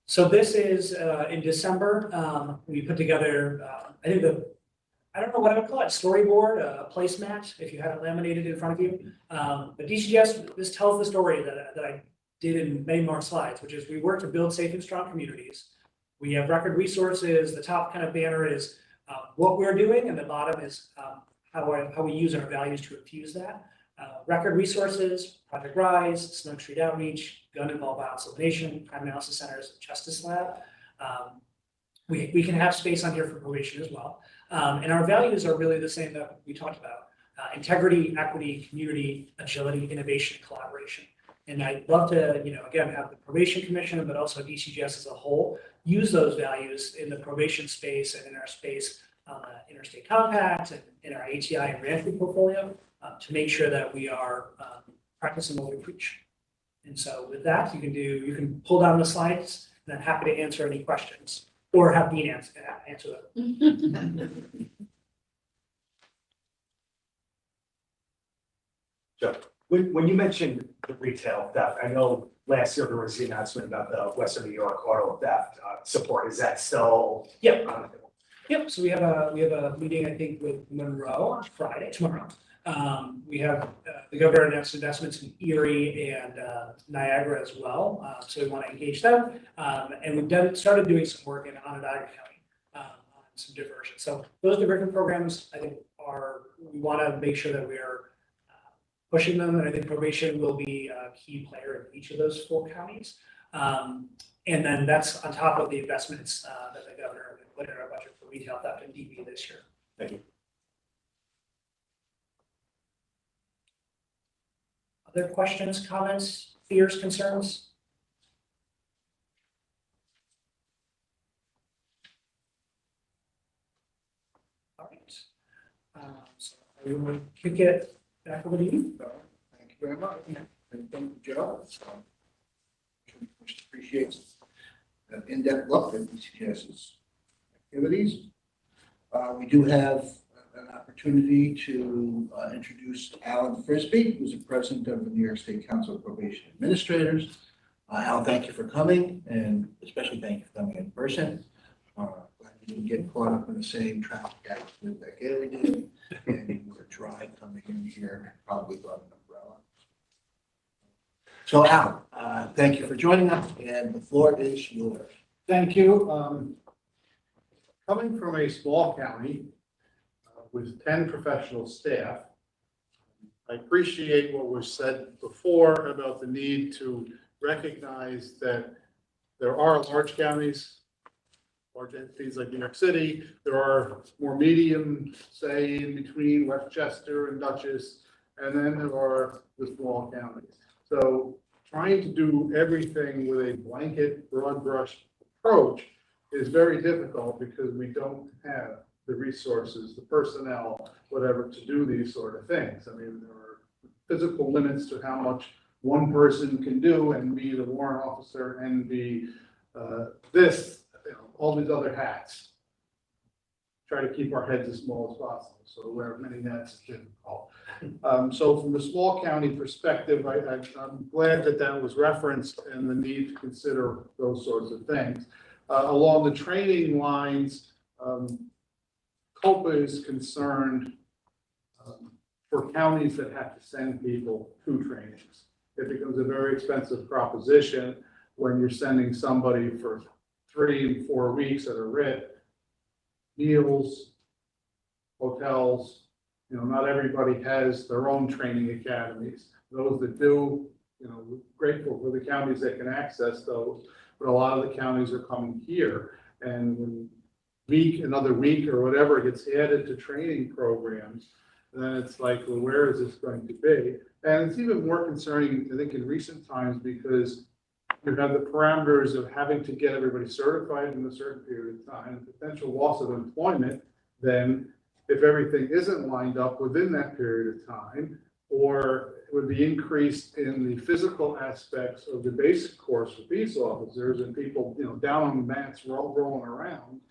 A: So this is in December, we put together, I don't know what I would call it, storyboard, a placemat, if you have it laminated in front of you. But DCJS, this tells the story that I did in many more slides, which is we work to build safe and strong communities. We have record resources. The top kind of banner is what we're doing, and the bottom is how we use our values to infuse that. Record resources, Project Rise, Snow Street Outreach, Gun Involved Violence Elimination, Crime Analysis Centers, Justice Lab. We can have space on here for probation as well. And our values are really the same that we talked about. Integrity, equity, community, agility, innovation, collaboration. And I'd love to, again, have the Probation Commission, but also DCJS as a whole, use those values in the probation space and in our space, interstate compact and in our ATI and reentry portfolio to make sure that we are practicing what we preach. And so with that, you can pull down the slides, and I'm happy to answer any questions or have Dean answer them.
H: So when you mentioned the retail theft, I know last year there was the announcement about the Western New York auto theft support. Is that still?
A: Yep. Yep. So we have a meeting, I think, with Monroe on Friday, tomorrow. We have the governor announced investments in Erie and Niagara as well. So we want to engage them. And we've started doing some work in Onondaga County on some diversion. So those diversion programs, I think, we want to make sure that we are pushing them. And I think probation will be a key player in each of those 4 counties. And then that's on top of the investments that the governor put in our budget for retail theft and DV this year.
H: Thank you.
A: Other questions, comments, fears, concerns? All right. So I will kick it back over to you.
D: Thank you very much. And thank you, Joe. Much appreciates an in-depth look at DCJS's activities. We do have an opportunity to introduce Alan Frisbee, who's the president of the New York State Council of Probation Administrators. Alan, thank you for coming, and especially thank you for coming in person. Glad you didn't get caught up in the same traffic accident that Gary did, and you were dry coming in here, probably brought an umbrella. So Alan, thank you for joining us, and the floor is yours.
J: Thank you. Coming from a small county, with 10 professional staff. I appreciate what was said before about the need to recognize that there are large counties, large entities like New York City. There are more medium, say, in between Westchester and Dutchess, and then there are the small counties. So trying to do everything with a blanket, broad brush approach is very difficult because we don't have the resources, the personnel, whatever, to do these sort of things. I mean, there are physical limits to how much one person can do and be the warrant officer and be all these other hats. Try to keep our heads as small as possible. So wear many hats is difficult. So from the small county perspective, I'm glad that that was referenced and the need to consider those sorts of things. Along the training lines, COPA is concerned for counties that have to send people to trainings. It becomes a very expensive proposition when you're sending somebody for 3 and 4 weeks at a RIT, meals, hotels. Not everybody has their own training academies. Those that do, we're grateful for the counties that can access those, but a lot of the counties are coming here. And when another week or whatever gets added to training programs, then it's like, well, where is this going to be? And it's even more concerning, I think, in recent times, because you have the parameters of having to get everybody certified in a certain period of time, potential loss of employment, then if everything isn't lined up within that period of time, or with the increase in the physical aspects of the basic course for peace officers and people, down on the mats rolling around,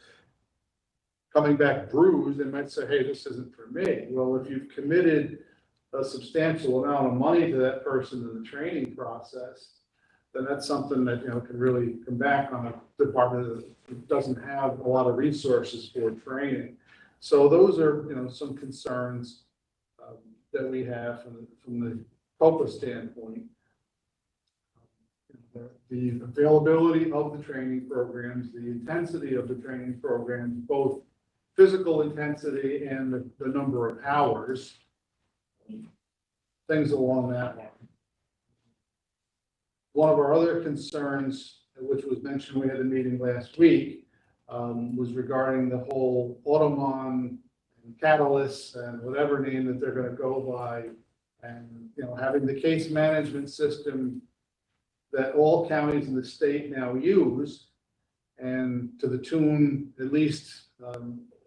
J: coming back bruised, they might say, hey, this isn't for me. Well, if you've committed a substantial amount of money to that person in the training process, then that's something that, can really come back on a department that doesn't have a lot of resources for training. So those are, some concerns that we have from the COPA standpoint. The availability of the training programs, the intensity of the training programs, both physical intensity and the number of hours, things along that line. One of our other concerns, which was mentioned, we had a meeting last week, was regarding the whole Automon and Catalyst and whatever name that they're going to go by, and having the case management system that all counties in the state now use, and to the tune, at least,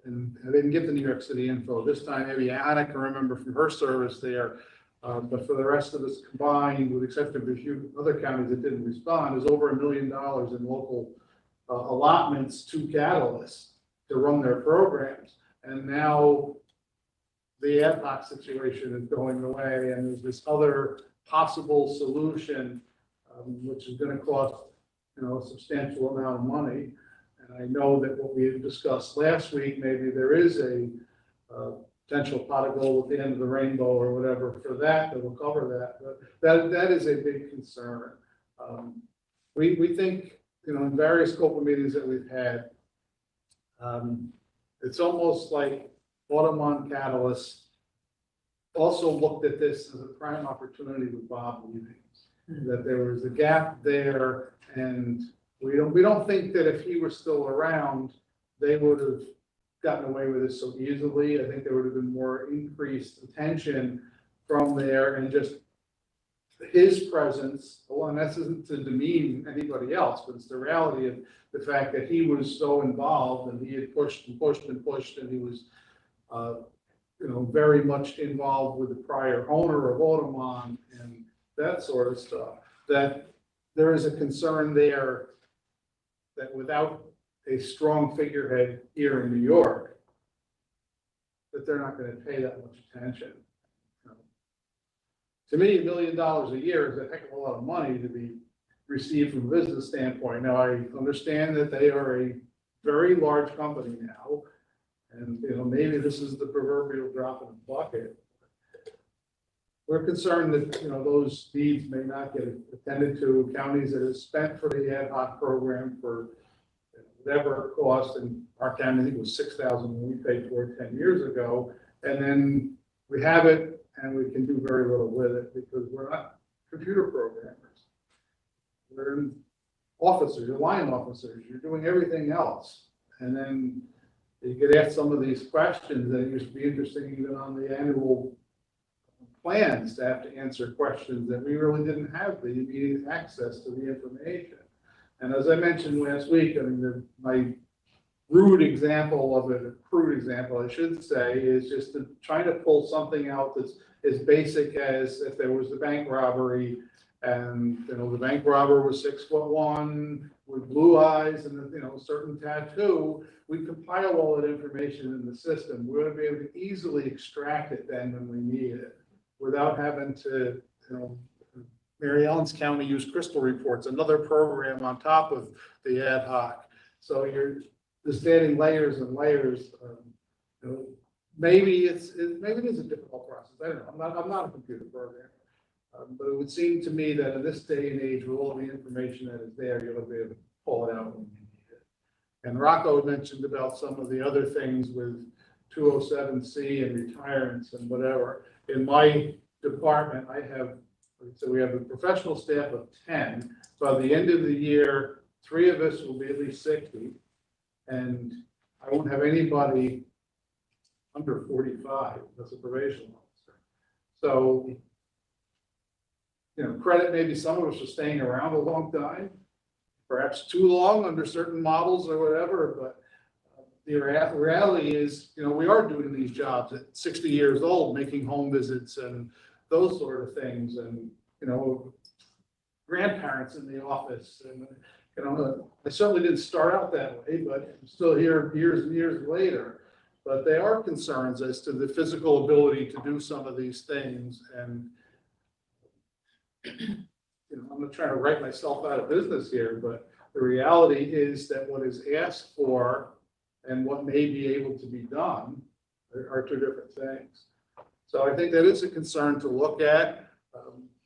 J: and I didn't get the New York City info this time. Maybe Anna can remember from her service there. But for the rest of us combined, with except of a few other counties that didn't respond, is over $1 million in local allotments to Catalyst to run their programs. And now the ad hoc situation is going away, and there's this other possible solution, which is going to cost, a substantial amount of money. And I know that what we had discussed last week, maybe there is a potential pot of gold at the end of the rainbow or whatever for that will cover that. But that is a big concern. We think, in various COPA meetings that we've had, it's almost like Automon Catalyst also looked at this as a prime opportunity with Bob leaving, that there was a gap there, and we don't think that if he were still around, they would have gotten away with it so easily. I think there would have been more increased attention from there, and just his presence, and that isn't to demean anybody else, but it's the reality of the fact that he was so involved, and he had pushed and pushed and pushed, and he was, very much involved with the prior owner of Automon and that sort of stuff, that there is a concern there that without a strong figurehead here in New York, that they're not going to pay that much attention. To me, $1 million a year is a heck of a lot of money to be received from a business standpoint. Now, I understand that they are a very large company now, and maybe this is the proverbial drop in the bucket. We're concerned that those needs may not get attended to. Counties that have spent for the ad hoc program for whatever it cost, and our county, I think it was 6,000 when we paid for it 10 years ago. And then we have it and we can do very little with it because we're not computer programmers. We're officers, you're line officers, you're doing everything else. And then you get asked some of these questions that used to be interesting even on the annual plans to have to answer questions that we really didn't have the immediate access to the information. And as I mentioned last week, I mean, my rude example of it, a crude example, I should say, is just trying to pull something out that's as basic as if there was a bank robbery and, you know, the bank robber was 6'1" with blue eyes and, you know, a certain tattoo. We compile all that information in the system. We're going to be able to easily extract it then when we need it without having to, you know, Mary Ellen's County used Crystal Reports, another program on top of the ad hoc. So you're just adding layers and layers. You know, maybe it is a difficult process. I don't know. I'm not a computer programmer, but it would seem to me that in this day and age, with all the information that is there, you'll be able to pull it out when you need it. And Rocco mentioned about some of the other things with 207C and retirements and whatever. In my department, so we have a professional staff of 10. By the end of the year, 3 of us will be at least 60. And I won't have anybody under 45 as a probation officer. So, you know, credit maybe some of us for staying around a long time, perhaps too long under certain models or whatever, but the reality is, you know, we are doing these jobs at 60 years old, making home visits and those sort of things, and, you know, grandparents in the office. And, you know, I certainly didn't start out that way, but I'm still here years and years later. But there are concerns as to the physical ability to do some of these things. And, you know, I'm not trying to write myself out of business here, but the reality is that what is asked for and what may be able to be done are 2 different things. So I think that is a concern to look at.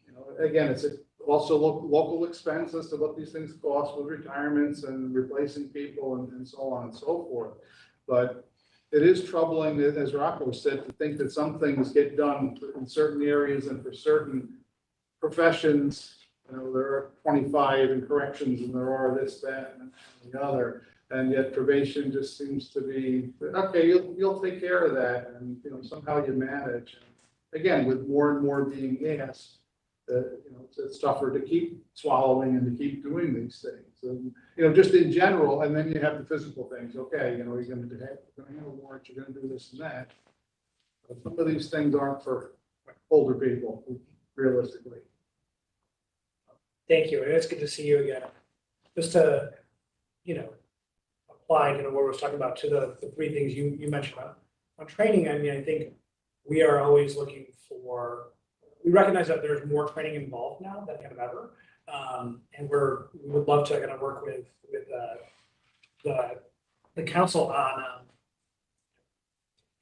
J: You know, again, it's also local expense as to what these things cost with retirements and replacing people and so on and so forth. But it is troubling, as Rocco said, to think that some things get done in certain areas and for certain professions. You know, there are 25 in corrections and there are this, that, and the other. And yet probation just seems to be, okay, you'll take care of that. And, you know, somehow you manage. And again, with more and more being asked, you know, it's tougher to keep swallowing and to keep doing these things. And, you know, just in general, and then you have the physical things. Okay, you know, you're going to have a warrant, you're going to do this and that. But some of these things aren't for older people, realistically.
A: Thank you. And it's good to see you again. Just to, you know, apply, you know, what we were talking about to the 3 things you mentioned on training. I mean, I think we are always looking for, we recognize that there's more training involved now than kind of ever. And we would love to kind of work with the council on,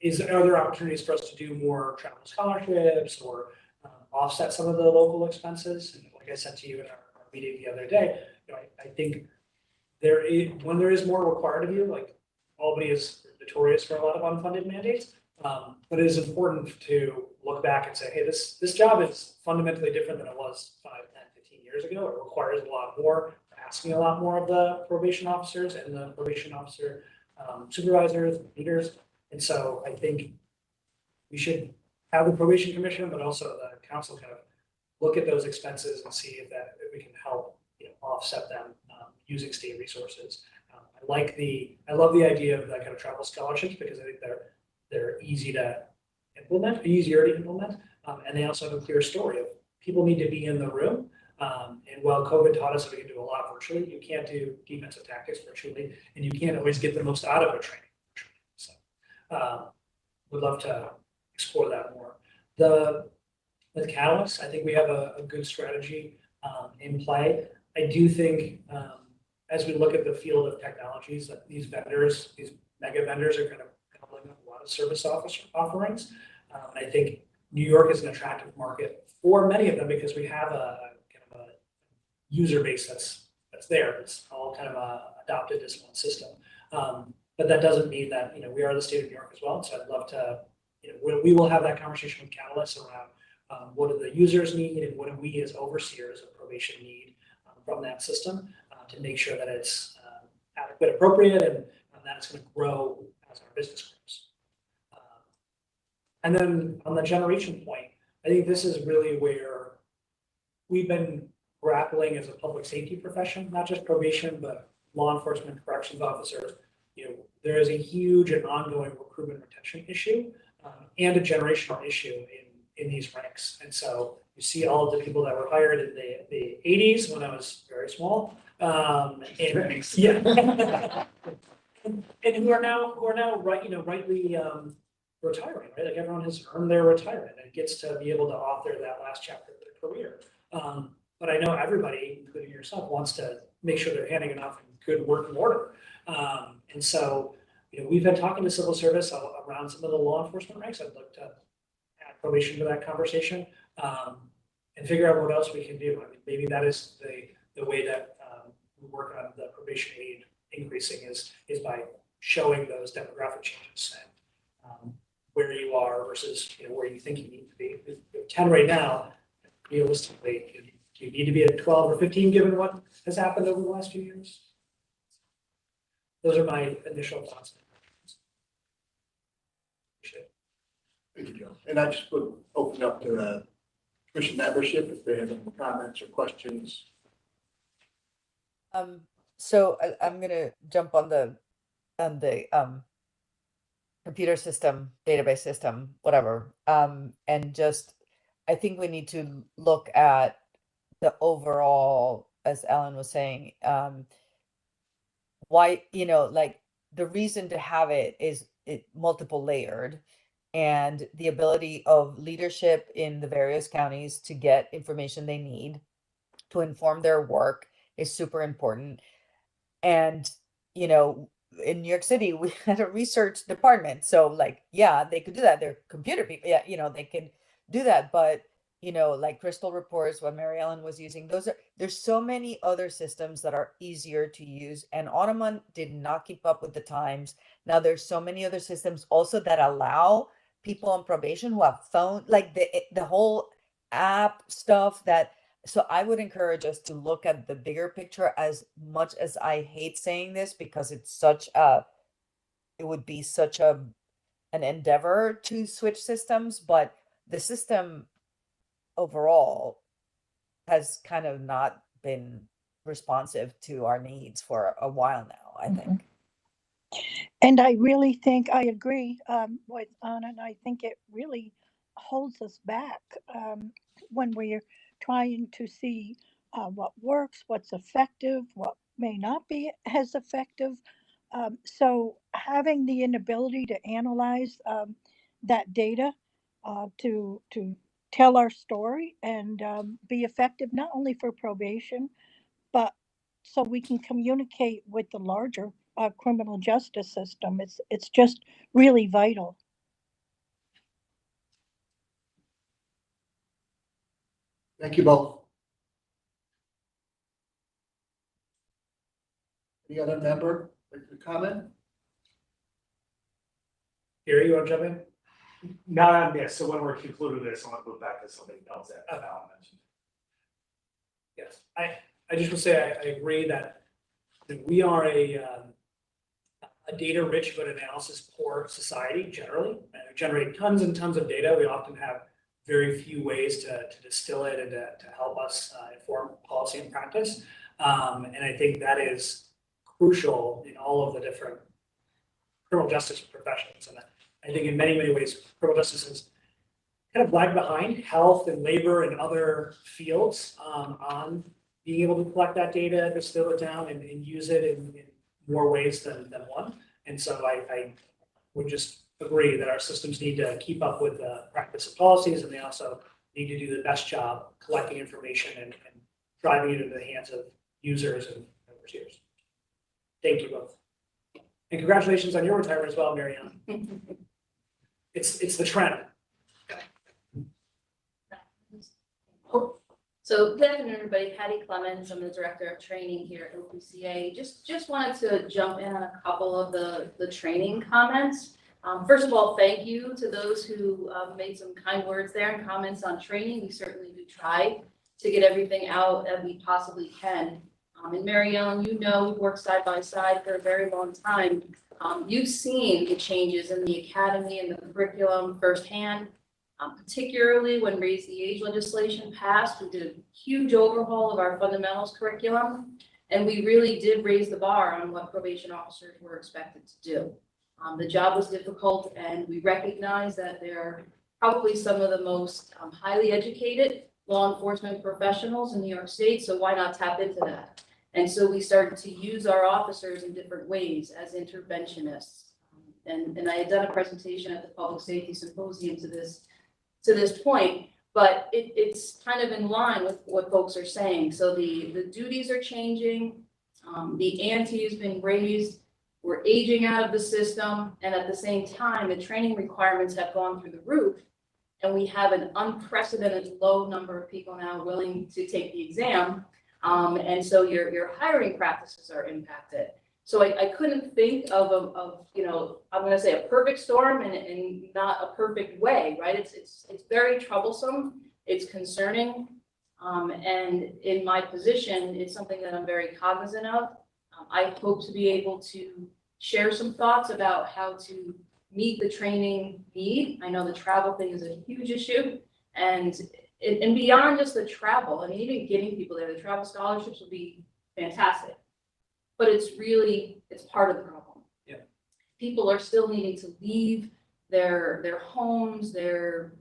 A: are there opportunities for us to do more travel scholarships or offset some of the local expenses? And like I said to you in our meeting the other day, you know, I think when there is more required of you, like Albany is notorious for a lot of unfunded mandates, but it is important to look back and say, hey, this job is fundamentally different than it was 5, 10, 15 years ago. It requires a lot more, asking a lot more of the probation officers and the probation officer supervisors, leaders. And so I think we should have the probation commission, but also the council kind of look at those expenses and see if we can help, you know, offset them using state resources. I love the idea of that kind of travel scholarships because I think they're easier to implement, and they also have a clear story of people need to be in the room. And while COVID taught us that we can do a lot virtually, you can't do defensive tactics virtually, and you can't always get the most out of a training virtually. So, would love to explore that more. With Catalyst, I think we have a good strategy in play. I do think as we look at the field of technologies, that these vendors, these mega vendors, are kind of coupling up a lot of service offerings. I think New York is an attractive market for many of them because we have a kind of a user base that's there. It's all kind of adopted as one system. But that doesn't mean that, we are the state of New York as well. So I'd love to, we will have that conversation with Catalyst around what do the users need and what do we as overseers of probation need from that system to make sure that it's adequate, appropriate, and that it's going to grow as our business grows. And then on the generation point, I think this is really where we've been grappling as a public safety profession, not just probation, but law enforcement, corrections officers. There is a huge and ongoing recruitment retention issue and a generational issue in these ranks. And so you see all of the people that were hired in the 80s when I was very small. Yeah. and who are now rightly retiring, right? Like everyone has earned their retirement and gets to be able to author that last chapter of their career. But I know everybody, including yourself, wants to make sure they're handing it off in good working order. And so, we've been talking to civil service around some of the law enforcement ranks. I'd like to add probation to that conversation and figure out what else we can do. I mean, maybe that is the way that we work on the probation aid increasing is by showing those demographic changes and where you are versus where you think you need to be. If you're 10 right now, realistically, do you need to be at 12 or 15 given what has happened over the last few years? Those are my initial thoughts.
D: Thank you, Joe. And I just would open up to commission membership if they have any comments or questions.
E: So I'm gonna jump on the computer system, database system, whatever. And just, I think we need to look at the overall, as Alan was saying, why, like the reason to have it is multiple layered, and the ability of leadership in the various counties to get information they need to inform their work is super important. And, in New York City, we had a research department. So like, yeah, they could do that. They're computer people. Yeah, they can do that. But, like Crystal Reports, what Mary Ellen was using, there's so many other systems that are easier to use. And Ottoman did not keep up with the times. Now there's so many other systems also that allow people on probation who have phone, like the whole app stuff so I would encourage us to look at the bigger picture, as much as I hate saying this because it would be such an endeavor to switch systems, but the system overall has kind of not been responsive to our needs for a while now, I think.
F: And I really think I agree with Anna, and I think it really holds us back when we're trying to see what works, what's effective, what may not be as effective. So having the inability to analyze that data to tell our story and be effective not only for probation, but so we can communicate with the larger criminal justice system. It's just really vital.
D: Thank you both. Any other member like to comment?
A: Gary, you want to jump in?
H: Not on this, so when we're concluding this, I want to move back to something else that Alan mentioned.
A: Yes, I just want to say I agree that we are a data-rich but analysis-poor society generally. And we generate tons and tons of data. We often have very few ways to distill it and to help us inform policy and practice. And I think that is crucial in all of the different criminal justice professions. And I think in many, many ways, criminal justice is kind of lag behind health and labor and other fields on being able to collect that data, distill it down, and use it in more ways than one. And so I would just agree that our systems need to keep up with the practice of policies, and they also need to do the best job collecting information and driving it into the hands of users and overseers. Thank you both. And congratulations on your retirement as well, Mary Ellen. It's the trend.
G: So So good afternoon, everybody. Patty Clemens, I'm the Director of Training here at OPCA. Just wanted to jump in on a couple of the training comments. First of all, thank you to those who made some kind words there and comments on training. We certainly do try to get everything out that we possibly can. And Mary Ellen, you know, we've worked side by side for a very long time. You've seen the changes in the academy and the curriculum firsthand. Particularly when Raise the Age legislation passed, we did a huge overhaul of our fundamentals curriculum, and we really did raise the bar on what probation officers were expected to do. The job was difficult, and we recognize that they're probably some of the most highly educated law enforcement professionals in New York State, so why not tap into that? And so we started to use our officers in different ways as interventionists. And I had done a presentation at the Public Safety Symposium to this point, but it's kind of in line with what folks are saying. So the duties are changing, the ante has been raised, we're aging out of the system, and at the same time, the training requirements have gone through the roof, and we have an unprecedented low number of people now willing to take the exam, and so your hiring practices are impacted. So I couldn't think of you know, I'm gonna say a perfect storm and not a perfect way, right? It's very troublesome, it's concerning, and in my position, it's something that I'm very cognizant of. I hope to be able to share some thoughts about how to meet the training need. I know the travel thing is a huge issue, and beyond just the travel, I mean, even getting people there, the travel scholarships would be fantastic. But it's part of the problem.
A: Yeah.
G: People are still needing to leave their homes, their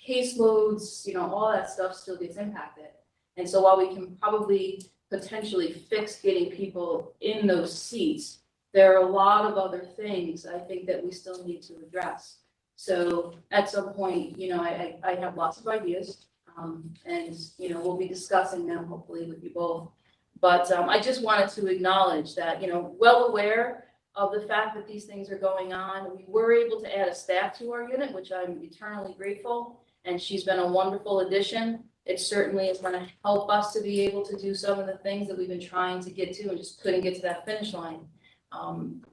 G: caseloads, you know, all that stuff still gets impacted. And so while we can probably potentially fix getting people in those seats, there are a lot of other things I think that we still need to address. So at some point, you know, I have lots of ideas, and, you know, we'll be discussing them hopefully with you both. But I just wanted to acknowledge that, you know, well aware of the fact that these things are going on. We were able to add a staff to our unit, which I'm eternally grateful, and she's been a wonderful addition. It certainly is going to help us to be able to do some of the things that we've been trying to get to and just couldn't get to that finish line.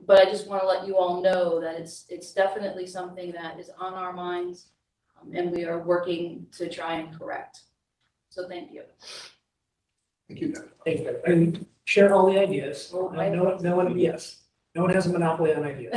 G: But I just want to let you all know that it's definitely something that is on our minds, and we are working to try and correct. So thank you.
D: Thank you.
A: Thank you. And share all the ideas. No one has a monopoly on ideas.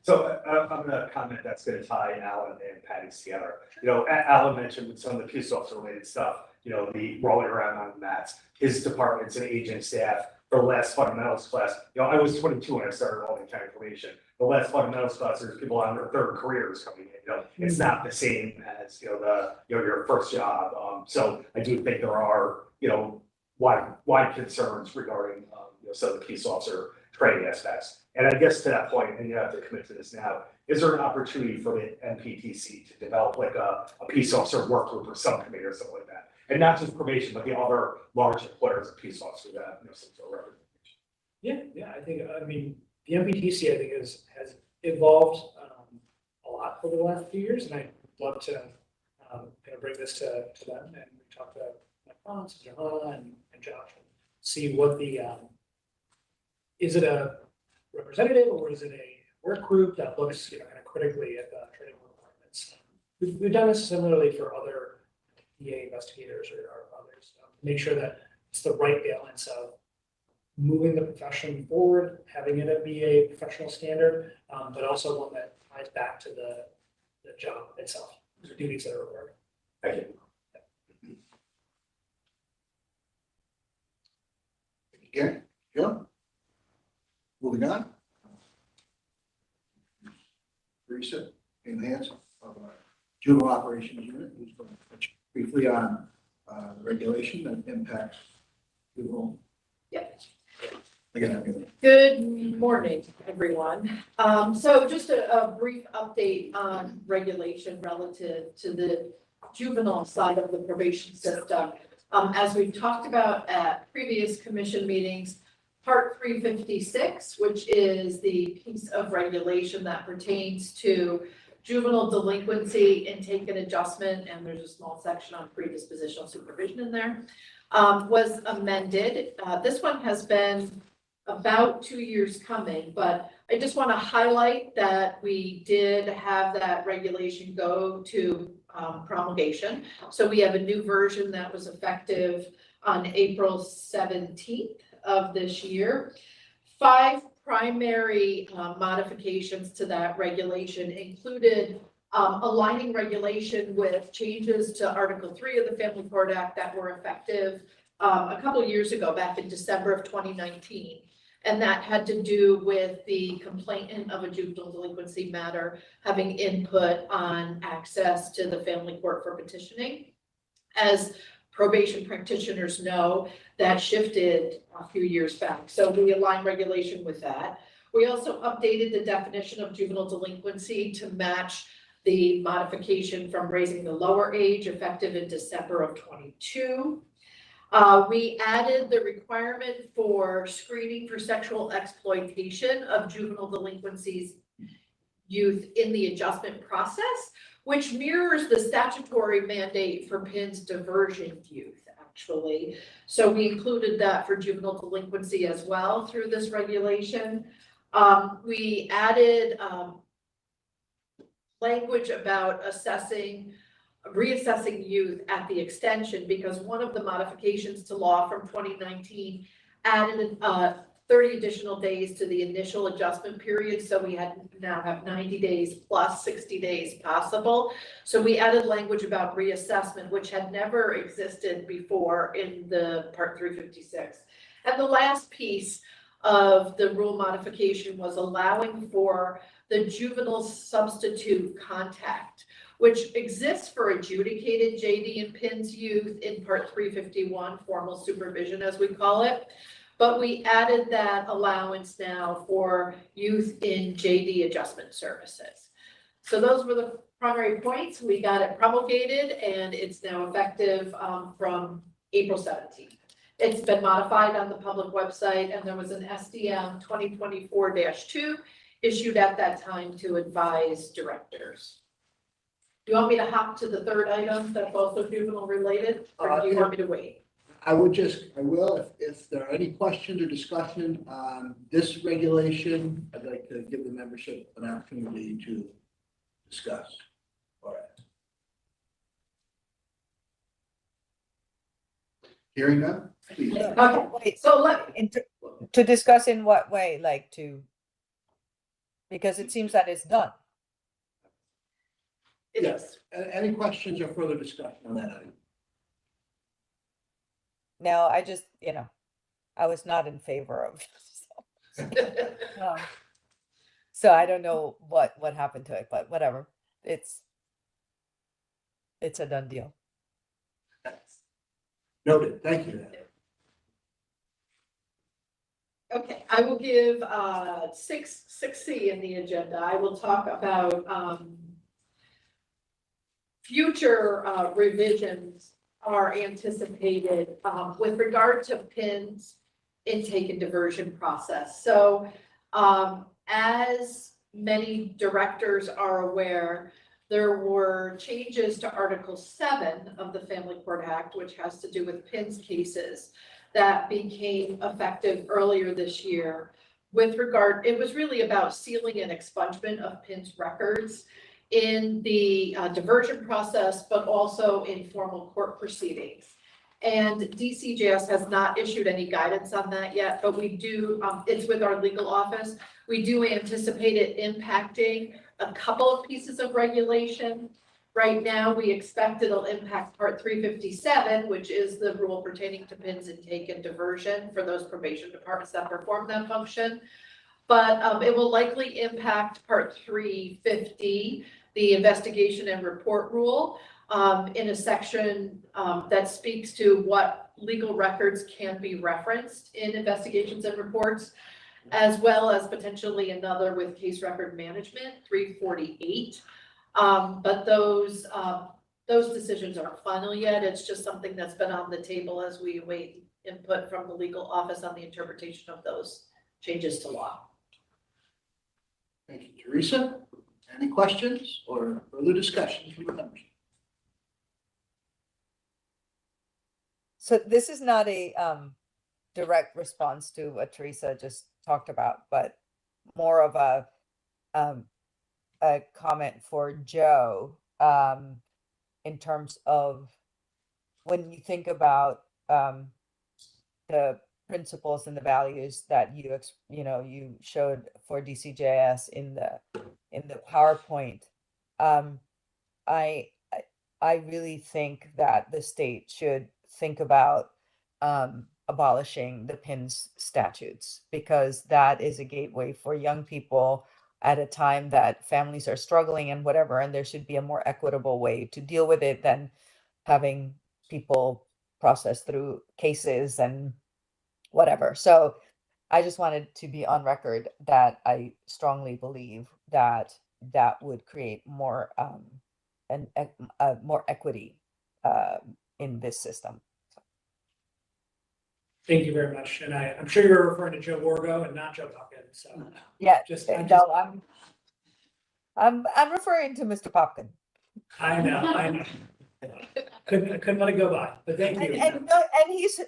H: So I'm gonna comment that's gonna tie Alan and Patty's together. You know, Alan mentioned with some of the peace officer related stuff, you know, the rolling around on the mats, his departments and agent staff, the last fundamentals class. You know, I was 22 when I started all the county probation. The last fundamentals class, there's people on their third careers coming in. You know, it's not the same as, you know, your first job. So I do think there are, you know, wide concerns regarding, you know, some of the peace officer training aspects. And I guess to that point, and you have to commit to this now, is there an opportunity for the NPTC to develop like a peace officer work group or subcommittee or something like that? And not just probation, but the other large employers of peace officers that, you know, some sort of representation.
A: Yeah, I mean, the MPTC, I think, has evolved a lot over the last few years, and I'd love to kind of bring this to them, and we talk to my clients, Johanna and Josh, and see what the, is it a representative or is it a work group that looks, you know, kind of critically at the training requirements? We've done this similarly for other EA investigators or others, make sure that it's the right balance of moving the profession forward, having it be a professional standard, but also one that ties back to the job itself, the duties that are required.
H: Thank you.
D: Again, Joe? Moving on. Teresa, in the hands of our juvenile operations unit, who's going to touch briefly on the regulation that impacts juvenile.
K: Yep.
D: Again,
K: Good morning, everyone. So just a brief update on regulation relative to the juvenile side of the probation system. As we've talked about at previous commission meetings, Part 356, which is the piece of regulation that pertains to juvenile delinquency intake and adjustment, and there's a small section on predispositional supervision in there, was amended. This one has been about 2 years coming, but I just want to highlight that we did have that regulation go to promulgation. So we have a new version that was effective on April 17th of this year. 5 primary modifications to that regulation included aligning regulation with changes to Article 3 of the Family Court Act that were effective a couple of years ago, back in December of 2019. And that had to do with the complainant of a juvenile delinquency matter having input on access to the family court for petitioning. As probation practitioners know, that shifted a few years back. So we aligned regulation with that. We also updated the definition of juvenile delinquency to match the modification from raising the lower age effective in December of 22. We added the requirement for screening for sexual exploitation of juvenile delinquencies youth in the adjustment process, which mirrors the statutory mandate for PIN's diversion youth, actually. So we included that for juvenile delinquency as well through this regulation. We added language about reassessing youth at the extension, because one of the modifications to law from 2019 added 30 additional days to the initial adjustment period. So we now have 90 days plus 60 days possible. So we added language about reassessment, which had never existed before in the Part 356. And the last piece of the rule modification was allowing for the juvenile substitute contact, which exists for adjudicated JD and PINS youth in Part 351, formal supervision as we call it. But we added that allowance now for youth in JD adjustment services. So those were the primary points. We got it promulgated and it's now effective from April 17th. It's been modified on the public website, and there was an SDM 2024-2 issued at that time to advise directors. Do you want me to hop to the third item that's also juvenile related, or do you want me to wait?
D: I will, if there are any questions or discussion on this regulation, I'd like to give the membership an opportunity to discuss. All right. Hearing none, please.
K: Okay,
E: Wait,
K: so
E: to discuss in what way, like because it seems that it's done.
D: Yes, any questions or further discussion on that item?
E: No, I just, I was not in favor of. So I don't know what happened to it, but whatever. It's a done deal.
D: Noted, thank you.
K: Okay, I will give 6C in the agenda. I will talk about future revisions are anticipated with regard to PIN's intake and diversion process. So as many directors are aware, there were changes to Article 7 of the Family Court Act, which has to do with PIN's cases, that became effective earlier this year. With regard, it was really about sealing and expungement of PIN's records in the diversion process, but also in formal court proceedings. And DCJS has not issued any guidance on that yet, but we do, it's with our legal office. We do anticipate it impacting a couple of pieces of regulation. Right now, we expect it'll impact Part 357, which is the rule pertaining to PIN's intake and diversion for those probation departments that perform that function. But it will likely impact Part 350, the investigation and report rule, in a section that speaks to what legal records can be referenced in investigations and reports, as well as potentially another with case record management, 348. But those decisions aren't final yet. It's just something that's been on the table as we await input from the legal office on the interpretation of those changes to law.
D: Thank you, Teresa. Any questions or further discussions from the members?
E: So this is not a direct response to what Teresa just talked about, but more of a comment for Joe in terms of when you think about the principles and the values that you showed for DCJS in the PowerPoint. I really think that the state should think about abolishing the PINS statutes, because that is a gateway for young people at a time that families are struggling and whatever, and there should be a more equitable way to deal with it than having people process through cases and whatever. So I just wanted to be on record that I strongly believe that that would create more more equity in this system.
A: Thank you very much. And I'm sure you're referring to Joe Wargo and not Joe Popkin. So
E: Yeah,
A: I'm
E: referring to Mr. Popkin.
A: I know. Couldn't let it go by, but thank you.
E: And he's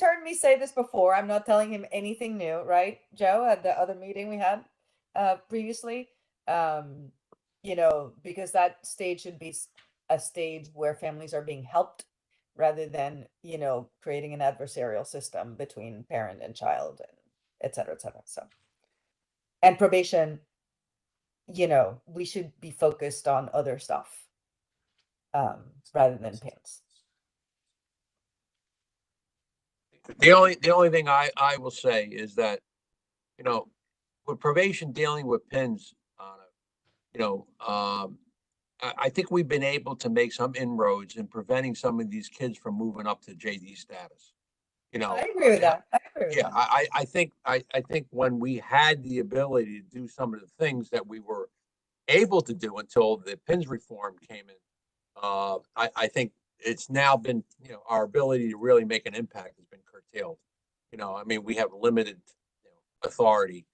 E: heard me say this before. I'm not telling him anything new, right, Joe? At the other meeting we had previously, because that stage should be a stage where families are being helped rather than creating an adversarial system between parent and child, and et cetera, et cetera. So, and probation, we should be focused on other stuff rather than PINS.
B: The only thing I will say is that, with probation dealing with PINs, I think we've been able to make some inroads in preventing some of these kids from moving up to JD status.
E: I agree with that.
B: Yeah, I think when we had the ability to do some of the things that we were able to do until the PINS reform came in, I think it's now been, our ability to really make an impact has been curtailed. We have limited authority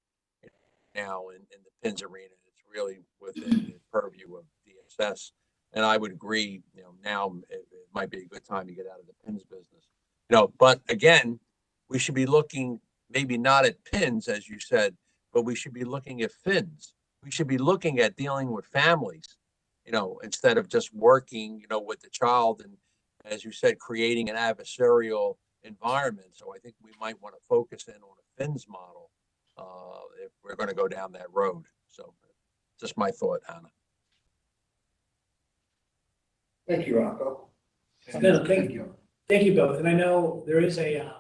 B: now in the PINS arena. It's really within the purview of DSS. And I would agree, now it might be a good time to get out of the PINS business. But again, we should be looking maybe not at PINS, as you said, but we should be looking at FINS. We should be looking at dealing with families, instead of just working, with the child and, as you said, creating an adversarial environment. So I think we might want to focus in on a FINS model if we're going to go down that road. So just my thought, Anna.
D: Thank you, Rocco.
A: No, thank you both. And I know there is a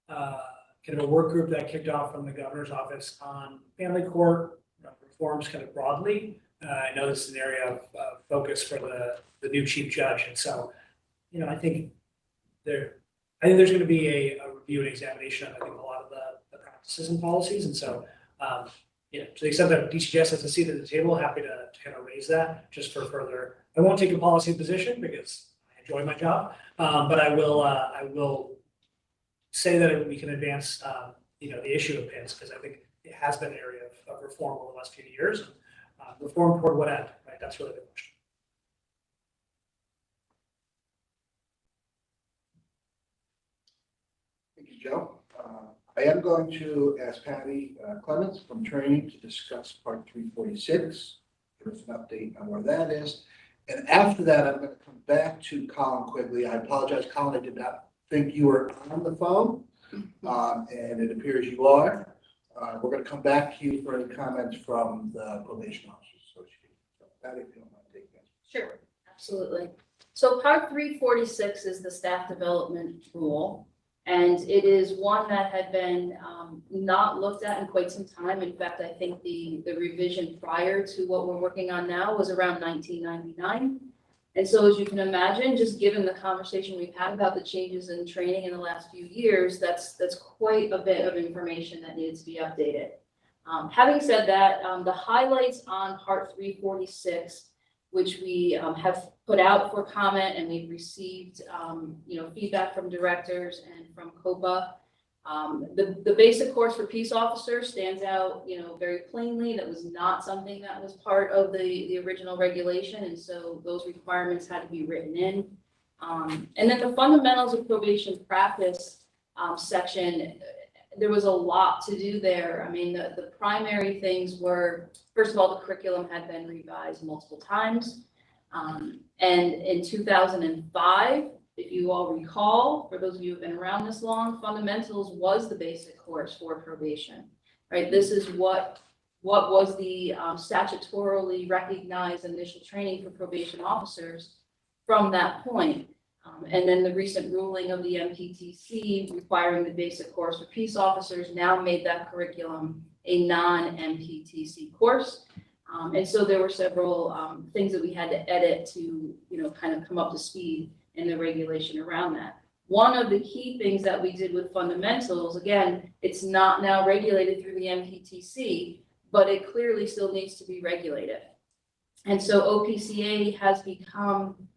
A: kind of a work group that kicked off from the governor's office on family court reforms kind of broadly. I know this is an area of focus for the new chief judge. And so, I think there's going to be a review and examination of, I think, a lot of the practices and policies. And so, to the extent that DCJS has a seat at the table, happy to kind of raise that just for further. I won't take a policy position because I enjoy my job, but I will say that we can advance, the issue of PINS, because I think it has been an area of reform over the last few years. And, reform toward what end, right? That's really the question.
D: Thank you, Joe. I am going to ask Patty Clements from training to discuss part 346. Give us an update on where that is. And after that, I'm going to come back to Colin Quigley. I apologize, Colin, I did not think you were on the phone, and it appears you are. We're going to come back to you for any comments from the Probation Officers Association. So, Patty, if you don't mind taking that.
G: Sure, absolutely. So part 346 is the staff development rule. And it is one that had been not looked at in quite some time. In fact, I think the revision prior to what we're working on now was around 1999. And so as you can imagine, just given the conversation we've had about the changes in training in the last few years, that's quite a bit of information that needs to be updated. Having said that, the highlights on part 346, which we have put out for comment, and we've received feedback from directors and from COPA, The basic course for peace officers stands out, very plainly. That was not something that was part of the original regulation, and so those requirements had to be written in. And then the fundamentals of probation practice section, there was a lot to do there. I mean, the primary things were, first of all, the curriculum had been revised multiple times. And in 2005, if you all recall, for those of you who have been around this long, fundamentals was the basic course for probation, right? This is what was the statutorily recognized initial training for probation officers from that point. And then the recent ruling of the MPTC requiring the basic course for peace officers now made that curriculum a non-MPTC course. And so there were several things that we had to edit to, kind of come up to speed in the regulation around that. One of the key things that we did with fundamentals, again, it's not now regulated through the MPTC, but it clearly still needs to be regulated. And so OPCA has become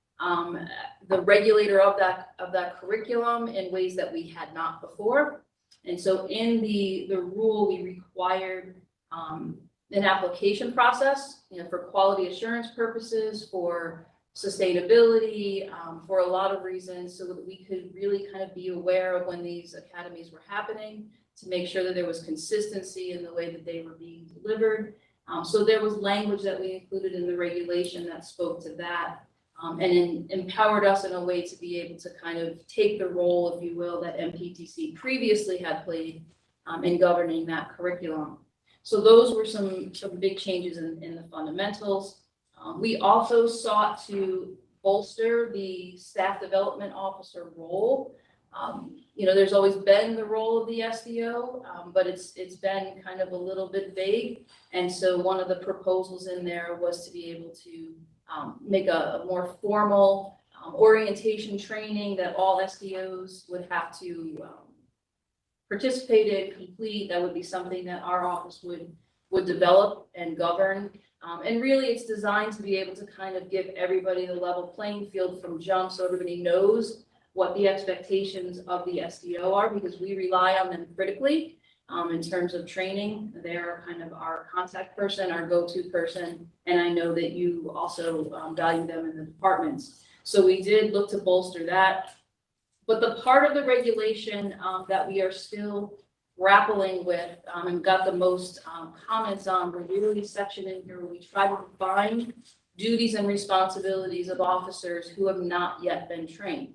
G: the regulator of that curriculum in ways that we had not before. And so in the rule, we required an application process, for quality assurance purposes, for sustainability, for a lot of reasons, so that we could really kind of be aware of when these academies were happening, to make sure that there was consistency in the way that they were being delivered. So there was language that we included in the regulation that spoke to that, and empowered us in a way to be able to kind of take the role, if you will, that MPTC previously had played in governing that curriculum. So those were some big changes in the fundamentals. We also sought to bolster the staff development officer role. There's always been the role of the SDO, but it's been kind of a little bit vague. And so one of the proposals in there was to be able to make a more formal orientation training that all SDOs would have to participate in, complete. That would be something that our office would develop and govern. And really, it's designed to be able to kind of give everybody the level playing field from jump, so everybody knows what the expectations of the SDO are, because we rely on them critically in terms of training. They're kind of our contact person, our go-to person, and I know that you also value them in the departments. So we did look to bolster that. But the part of the regulation that we are still grappling with and got the most comments on were really a section in here where we try to define duties and responsibilities of officers who have not yet been trained.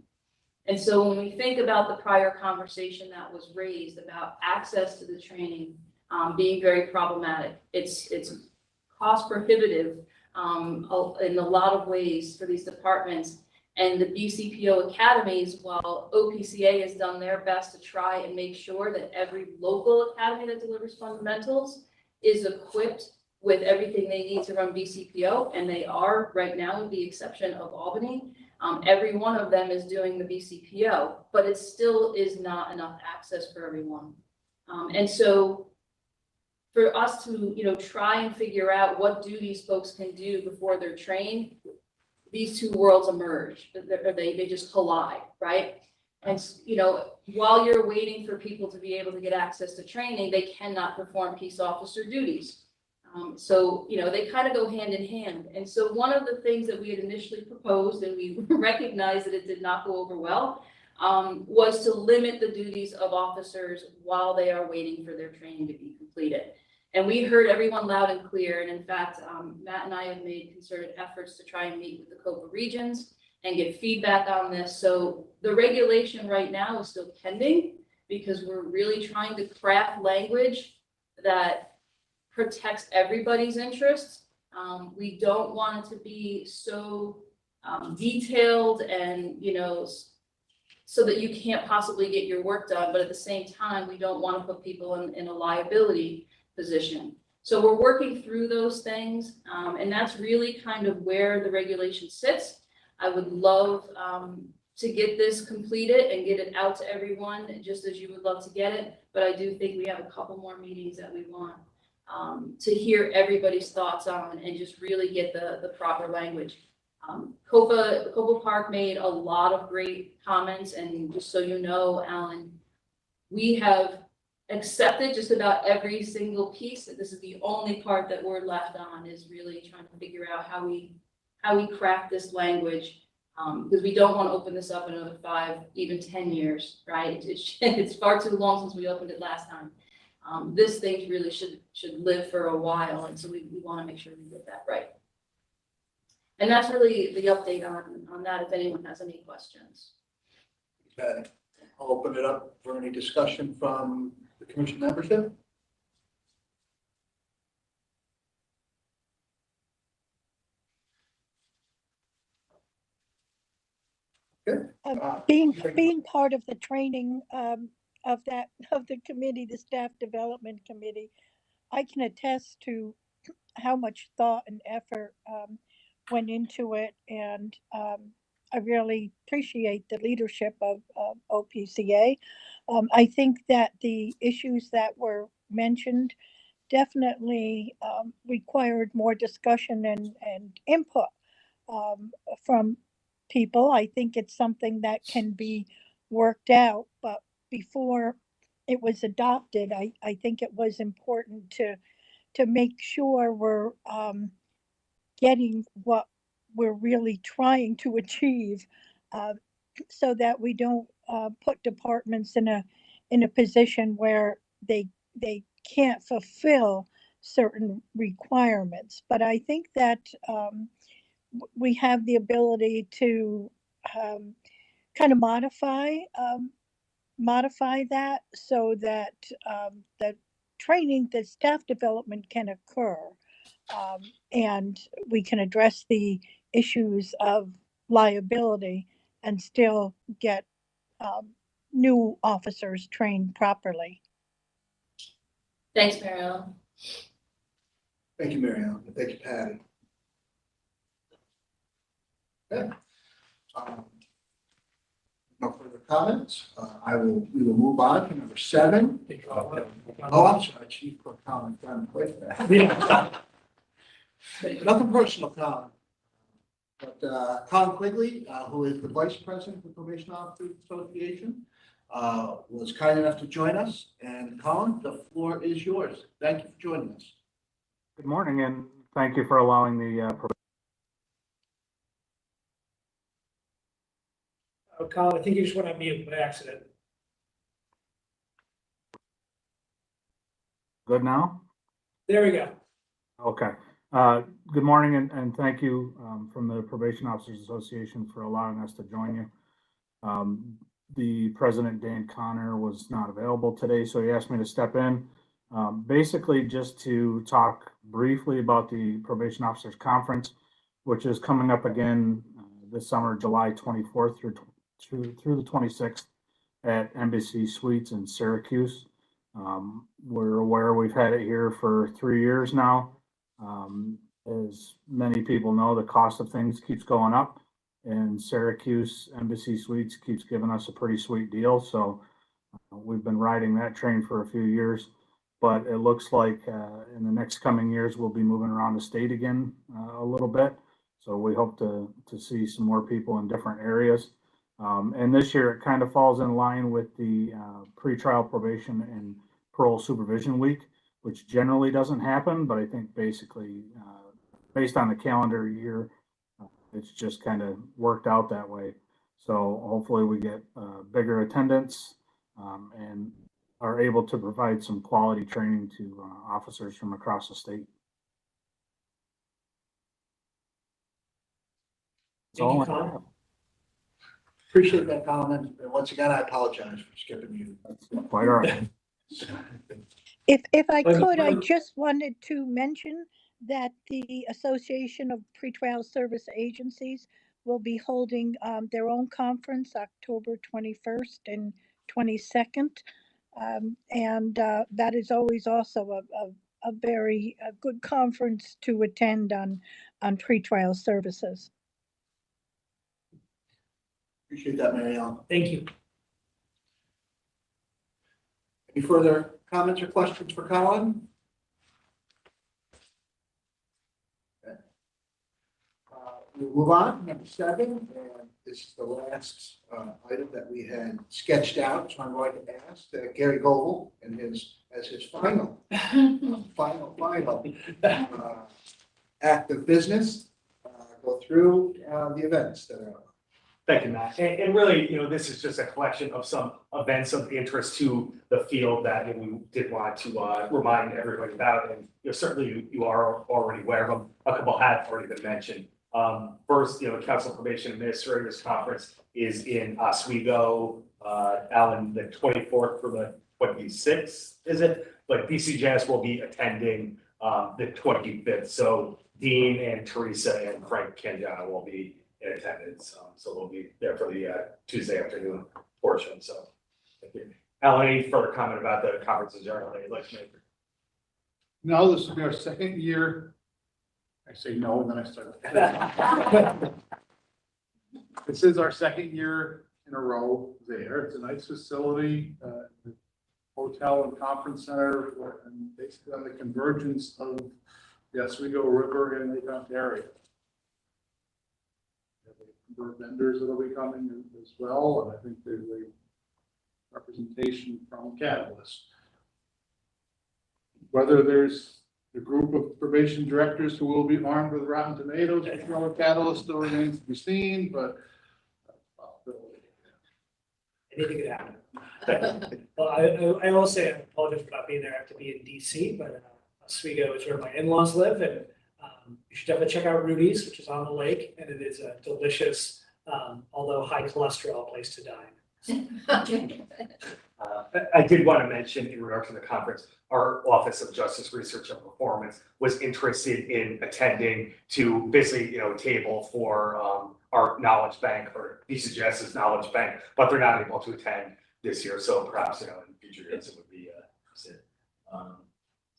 G: And so when we think about the prior conversation that was raised about access to the training being very problematic, it's cost prohibitive in a lot of ways for these departments. And the BCPO academies, while OPCA has done their best to try and make sure that every local academy that delivers fundamentals is equipped with everything they need to run BCPO, and they are right now, with the exception of Albany. Every one of them is doing the BCPO, but it still is not enough access for everyone. And so for us to, try and figure out what duties folks can do before they're trained, these two worlds emerge. They just collide, right? And, while you're waiting for people to be able to get access to training, they cannot perform peace officer duties. So, they kind of go hand in hand. And so one of the things that we had initially proposed, and we recognized that it did not go over well, was to limit the duties of officers while they are waiting for their training to be completed. And we heard everyone loud and clear. And in fact, Matt and I have made concerted efforts to try and meet with the COPA regions and get feedback on this. So the regulation right now is still pending, because we're really trying to craft language that protects everybody's interests. We don't want it to be so detailed and, so that you can't possibly get your work done. But at the same time, we don't want to put people in a liability position. So we're working through those things. And that's really kind of where the regulation sits. I would love to get this completed and get it out to everyone, just as you would love to get it. But I do think we have a couple more meetings that we want to hear everybody's thoughts on and just really get the proper language. COPA Park made a lot of great comments, and just so you know, Alan, We have accepted just about every single piece. This is the only part that we're left on, is really trying to figure out how we craft this language. Because we don't want to open this up in another 5, even 10 years, right? It's far too long since we opened it last time. This thing really should live for a while, and so we want to make sure we get that right. And that's really the update on that, if anyone has any questions.
D: Okay, I'll open it up for any discussion from the commission membership.
F: Being part of the training of the committee, the staff development committee, I can attest to how much thought and effort went into it, and I really appreciate the leadership of OPCA. I think that the issues that were mentioned definitely required more discussion and input from people. I think it's something that can be worked out, but before it was adopted, I think it was important to make sure we're getting what we're really trying to achieve, uh, so that we don't put departments in a position where they can't fulfill certain requirements. But I think that we have the ability to kind of modify that so that the training, the staff development can occur, and we can address the issues of liability and still get new officers trained properly.
G: Thanks, Mary Ellen.
D: Thank you, Mary Ellen. Thank you, Patty. Okay. No further comments. We will move on to number 7. Oh, I'm sorry, Chief Pro Colin. Nothing personal, Colin. But Colin Quigley, who is the Vice President of the Probation Officers Association, was kind enough to join us. And Colin, the floor is yours. Thank you for joining us.
L: Good morning, and thank you for allowing the
A: Colin, I think you just went on mute by accident.
L: good now.
A: There we go.
L: Okay. Good morning, and thank you from the Probation Officers Association for allowing us to join you. The president, Dan Connor, was not available today, so he asked me to step in. Basically, just to talk briefly about the Probation Officers Conference, which is coming up again this summer, July 24th through the 26th at Embassy Suites in Syracuse. We're aware we've had it here for 3 years now. As many people know, the cost of things keeps going up, and Syracuse Embassy Suites keeps giving us a pretty sweet deal. So we've been riding that train for a few years, but it looks like in the next coming years, we'll be moving around the state again a little bit. So we hope to see some more people in different areas. And this year it kind of falls in line with the pretrial probation and parole supervision week, which generally doesn't happen, but I think basically based on the calendar year, it's just kind of worked out that way. So hopefully we get bigger attendance and are able to provide some quality training to officers from across the state. That's all I have.
D: Appreciate that comment. And once again, I apologize for skipping you.
L: That's quite all right.
F: If I could, I just wanted to mention that the Association of Pretrial Service Agencies will be holding their own conference October 21st and 22nd. And that is always also a very good conference to attend on pretrial services.
D: Appreciate that, Mary Ellen.
A: Thank you.
D: Any further comments or questions for Colin? Okay. We'll move on, number 7, and this is the last item that we had sketched out, so I'm going to ask Gary Goble and as his final act of business, go through the events that are.
H: Thank you, Matt. And really, this is just a collection of some events of interest to the field that we did want to remind everybody about. And certainly you are already aware of them. A couple have already been mentioned. First, Council Probation Administrators Conference is in Oswego, Alan, the 24th for the 26th, is it? But DCJS will be attending the 25th. So Dean and Teresa and Frank Candiano will be in attendance. So we'll be there for the Tuesday afternoon portion. So thank you. Alan, any further comment about the conference in general that you'd like to make?
J: No, this will be our second year. I say no, and then I start. This is our second year in a row there. It's a nice facility, hotel and conference center, and basically on the convergence of the Oswego River and the area. There are vendors that'll be coming as well, and I think there's a representation from Catalyst. Whether there's a group of probation directors who will be armed with rotten tomatoes from a Catalyst still remains to be seen, but
A: Anything could happen. Well, I will say, I apologize for not being there. I have to be in DC, but Oswego is where my in-laws live, and you should definitely check out Rudy's, which is on the lake, and it is a delicious, although high cholesterol place to dine.
H: I did want to mention in regard to the conference, our Office of Justice Research and Performance was interested in attending to basically, table for our knowledge bank or DCJS's knowledge bank, but they're not able to attend this year. So perhaps, in future years it would be interested.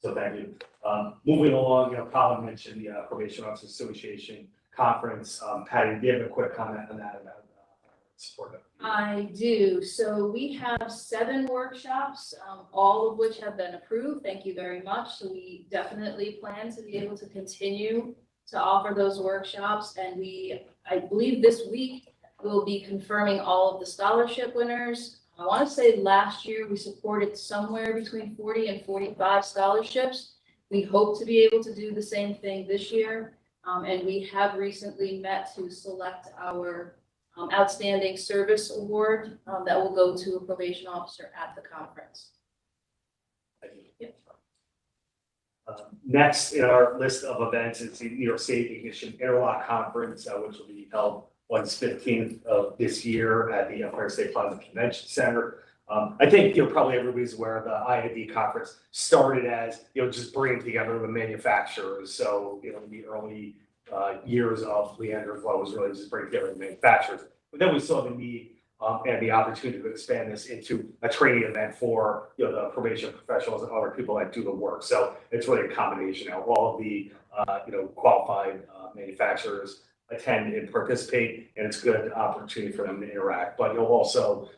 H: So thank you. Moving along, Colin mentioned the Probation Officers Association conference. Patty, do you have a quick comment on that about support?
G: I do. So we have 7 workshops, all of which have been approved. Thank you very much. So we definitely plan to be able to continue to offer those workshops. And I believe this week we'll be confirming all of the scholarship winners. I want to say last year we supported somewhere between 40 and 45 scholarships. We hope to be able to do the same thing this year. And we have recently met to select our Outstanding Service Award that will go to a probation officer at the conference.
H: Thank you. Yep. Next in our list of events is the New York State Ignition Interlock Conference, which will be held August 15th of this year at the Empire State Plaza Convention Center. I think probably everybody's aware the IID conference started as just bringing together the manufacturers. So the early years of Leander's Law was really just bringing together the manufacturers. But then we saw the need and the opportunity to expand this into a training event for the probation professionals and other people that do the work. So it's really a combination of all of the qualified manufacturers attend and participate, and it's a good opportunity for them to interact. But you'll also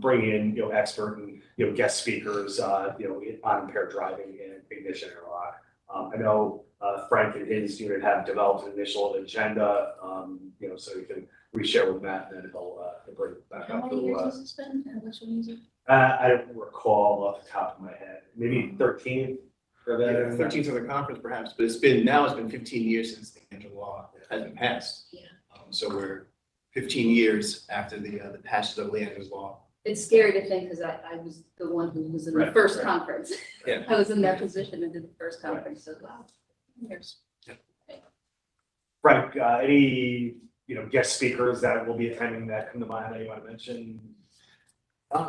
H: bring in expert and guest speakers on impaired driving and ignition interlock. I know Frank and his unit have developed an initial agenda, so you can reshare with Matt, and then he'll bring it back
G: How
H: up.
G: many years has this been? And which one is it?
H: I don't recall off the top of my head. Maybe 13. For that.
M: 13th of the conference perhaps, but it's been 15 years since the Angela law has been passed.
G: Yeah.
M: So we're 15 years after the passage of Leander's law.
G: It's scary to think because I was the one who was in the
H: Right,
G: first
H: right.
G: conference.
M: Yeah.
G: I was in that position and did the first conference. So wow. Years.
H: Frank, any guest speakers that will be attending that come to mind that you want to mention?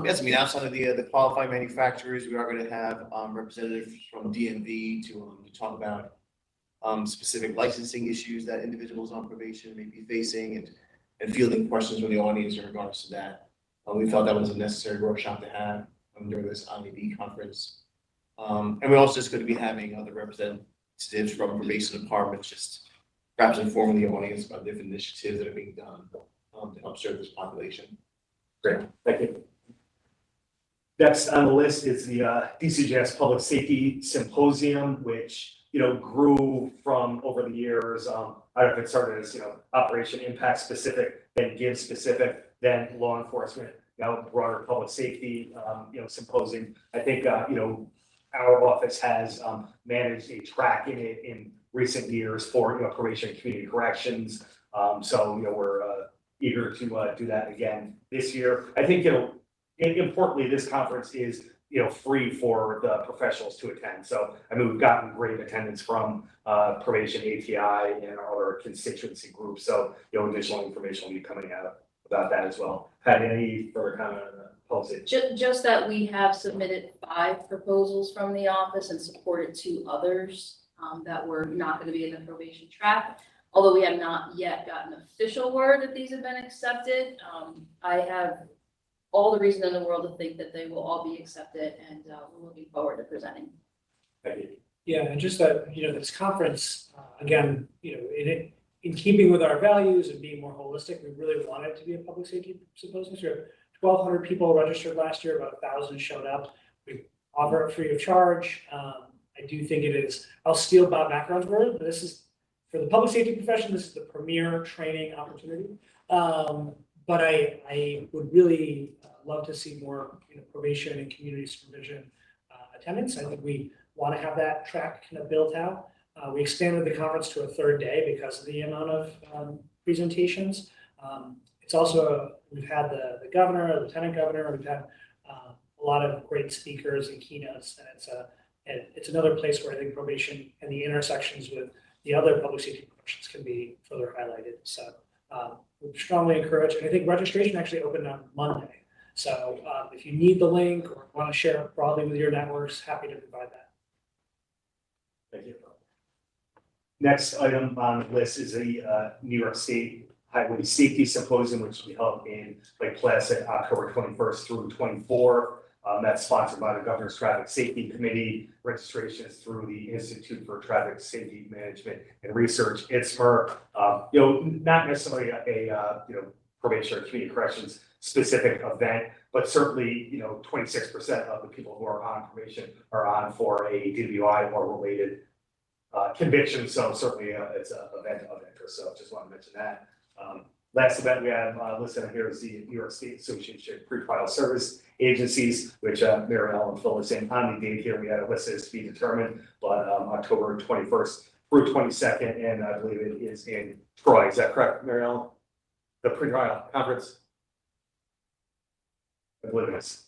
M: Yes, I mean, outside of the qualified manufacturers, we are going to have representatives from DMV to talk about specific licensing issues that individuals on probation may be facing and fielding questions from the audience in regards to that. We felt that was a necessary workshop to have during this IAB conference. And we're also just going to be having other representatives from probation departments just perhaps informing the audience about different initiatives that are being done to help serve this population.
H: Great, thank you. Next on the list is the DCJS Public Safety Symposium, which grew from over the years. I don't know if it started as, operation impact specific, then give specific, then law enforcement, broader public safety, symposium. I think, our office has managed a track in it in recent years for, probation and community corrections. So, we're eager to do that again this year. I think, importantly, this conference is, free for the professionals to attend. So, I mean, we've gotten great attendance from probation, ATI, and our other constituency groups. So, additional information will be coming out about that as well. Had any further comment on that policy?
G: Just that we have submitted 5 proposals from the office and supported 2 others that were not going to be in the probation track. Although we have not yet gotten official word that these have been accepted, I have all the reason in the world to think that they will all be accepted, and we're looking forward to presenting.
H: Thank you.
A: Yeah, and just that, this conference, again, in keeping with our values and being more holistic, we really wanted it to be a public safety symposium. So we have 1,200 people registered last year, about 1,000 showed up. We offer it free of charge. I do think it is, I'll steal Bob Macron's word, but this is, for the public safety profession, this is the premier training opportunity. But I would really love to see more probation and community supervision attendance. I think we want to have that track kind of built out. We expanded the conference to a 3rd day because of the amount of presentations. It's also, we've had the governor, the lieutenant governor, we've had a lot of great speakers and keynotes, and it's another place where I think probation and the intersections with the other public safety professions can be further highlighted. So we strongly encourage, and I think registration actually opened on Monday. So if you need the link or want to share it broadly with your networks, happy to provide that.
H: Thank you. Next item on the list is the New York State Highway Safety Symposium, which will be held in Lake Placid, October 21st through 24th. That's sponsored by the Governor's Traffic Safety Committee. Registration is through the Institute for Traffic Safety Management and Research, ITSMR. Not necessarily a probation or community corrections specific event, but certainly 26% of the people who are on probation are on for a DWI or related conviction. So certainly it's an event of interest. So just want to mention that. Last event we have listed here is the New York State Association of Pre-Trial Service Agencies, which Mary Ellen filled us in on the date here. We had it listed as to be determined, but October 21st through 22nd, and I believe it is in Troy. Is that correct, Mary Ellen? The pre-trial conference? I believe it is.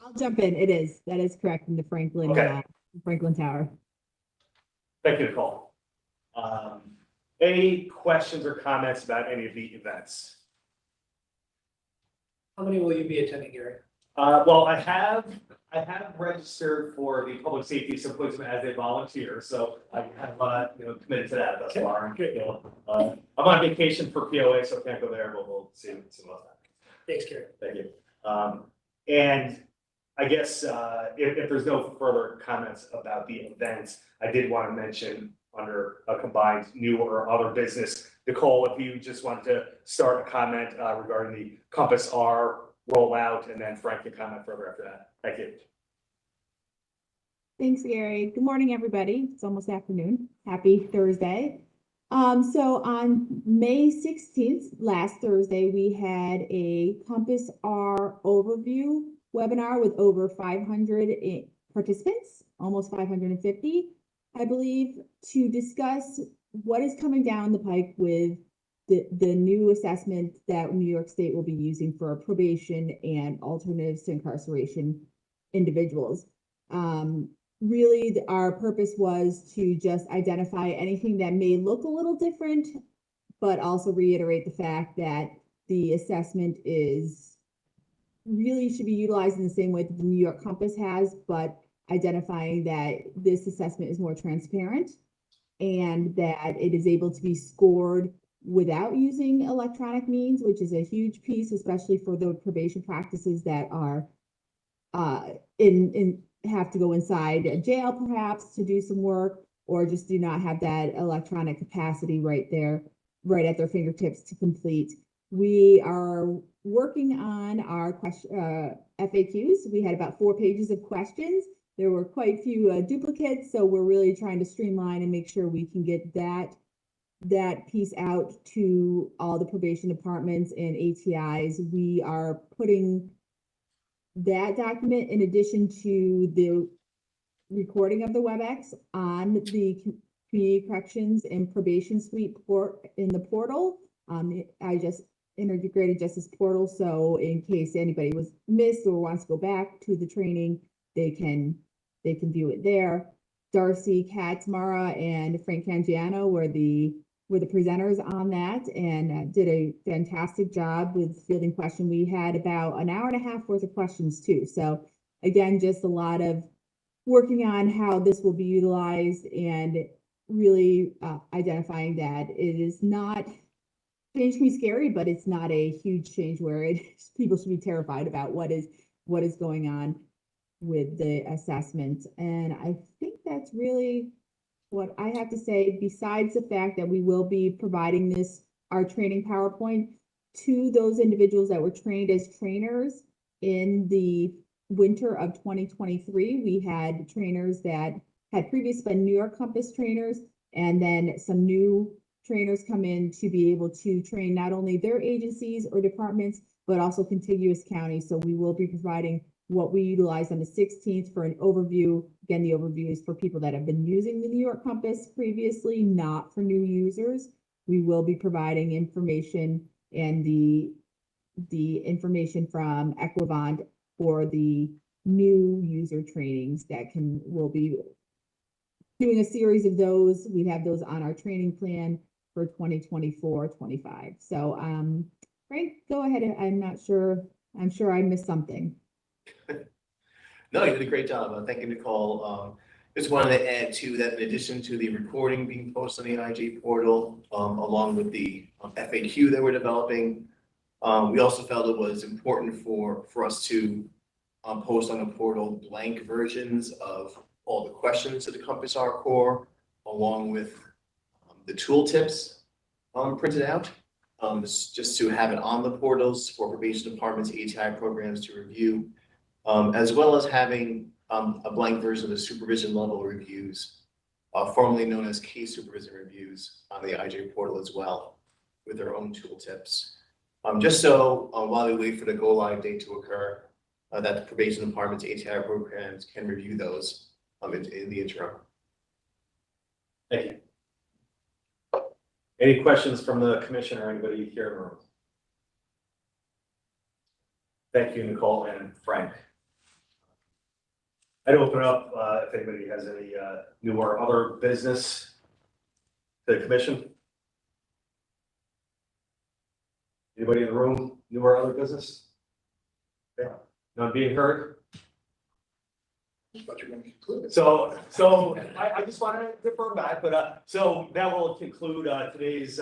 N: I'll jump in. It is. That is correct in the Franklin,
H: Okay.
N: Franklin Tower.
H: Thank you, Nicole. Any questions or comments about any of the events?
A: How many will you be attending, Gary?
H: Well, I have registered for the public safety symposium as a volunteer, so I have committed to that thus far. I'm on vacation for POA, so I can't go there, but we'll see what that.
A: Thanks, Gary.
H: Thank you. And I guess if there's no further comments about the events, I did want to mention under a combined new or other business, Nicole, if you just want to start a comment regarding the Compass R rollout, and then Frank can comment further after that. Thank you.
N: Thanks, Gary. Good morning, everybody. It's almost afternoon. Happy Thursday. So on May 16th, last Thursday, we had a Compass R overview webinar with over 500 participants, almost 550, I believe, to discuss what is coming down the pike with the new assessment that New York State will be using for probation and alternatives to incarceration individuals. Really, our purpose was to just identify anything that may look a little different, but also reiterate the fact that the assessment is really should be utilized in the same way that the New York Compass has, but identifying that this assessment is more transparent and that it is able to be scored without using electronic means, which is a huge piece, especially for the probation practices that are have to go inside a jail perhaps to do some work, or just do not have that electronic capacity right there, right at their fingertips to complete. We are working on our FAQs. We had about 4 pages of questions there were quite a few duplicates, so we're really trying to streamline and make sure we can get that piece out to all the probation departments and ATIs. We are putting that document in addition to the recording of the WebEx on the community corrections and probation suite in the portal. I just integrated Justice Portal, so in case anybody was missed or wants to go back to the training, they can view it there. Darcy Katzmara and Frank Cangiano were the presenters on that, and did a fantastic job with fielding question. We had about an hour and a half worth of questions too. So again, just a lot of working on how this will be utilized and really identifying that it is not, change can be scary, but it's not a huge change where people should be terrified about what is going on with the assessment. And I think that's really what I have to say, besides the fact that we will be providing our training PowerPoint to those individuals that were trained as trainers in the winter of 2023. We had trainers that had previously been New York Compass trainers, and then some new trainers come in to be able to train not only their agencies or departments, but also contiguous counties. So we will be providing what we utilize on the 16th for an overview. Again, the overview is for people that have been using the New York Compass previously, not for new users. We will be providing information and the information from Equivant for the new user trainings we'll be doing a series of those. We have those on our training plan for 2024-25. So Frank, go ahead. I'm sure I missed something.
M: No, you did a great job. Thank you, Nicole. Just wanted to add to that, in addition to the recording being posted on the IJ portal, along with the FAQ that we're developing, we also felt it was important for us to post on the portal blank versions of all the questions to the Compass R core, along with the tooltips printed out, just to have it on the portals for probation departments, ATI programs to review, as well as having a blank version of the supervision level reviews, formerly known as case supervision reviews, on the IJ portal as well, with their own tooltips. Just so while we wait for the go live date to occur, that the probation department's ATI programs can review those in the interim.
H: Thank you. Any questions from the commission or anybody here in the room? Thank you, Nicole and Frank. I'd open up if anybody has any new or other business to the commission. Anybody in the room, new or other business? Okay. None being heard?
D: But you're going to conclude it.
H: So I just want to defer back, but so that will conclude today's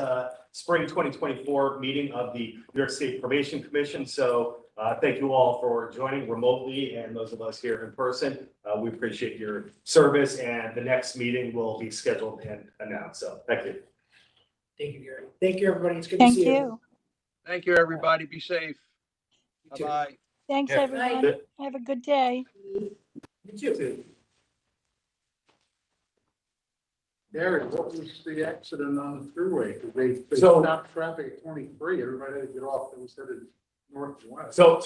H: spring 2024 meeting of the New York State Probation Commission. So thank you all for joining remotely, and those of us here in person. We appreciate your service, and the next meeting will be scheduled and announced. So thank you.
A: Thank you, Gary. Thank you, everybody. It's good to see you.
F: Thank you.
B: Thank you, everybody. Be safe.
A: You too.
B: Bye-bye.
F: Thanks,
H: Yeah.
F: everyone. Have a good day.
A: You too.
J: Gary, what was the accident on the thruway? They
H: So-
J: stopped traffic at 23. Everybody had to get off. It was headed north and west.
H: So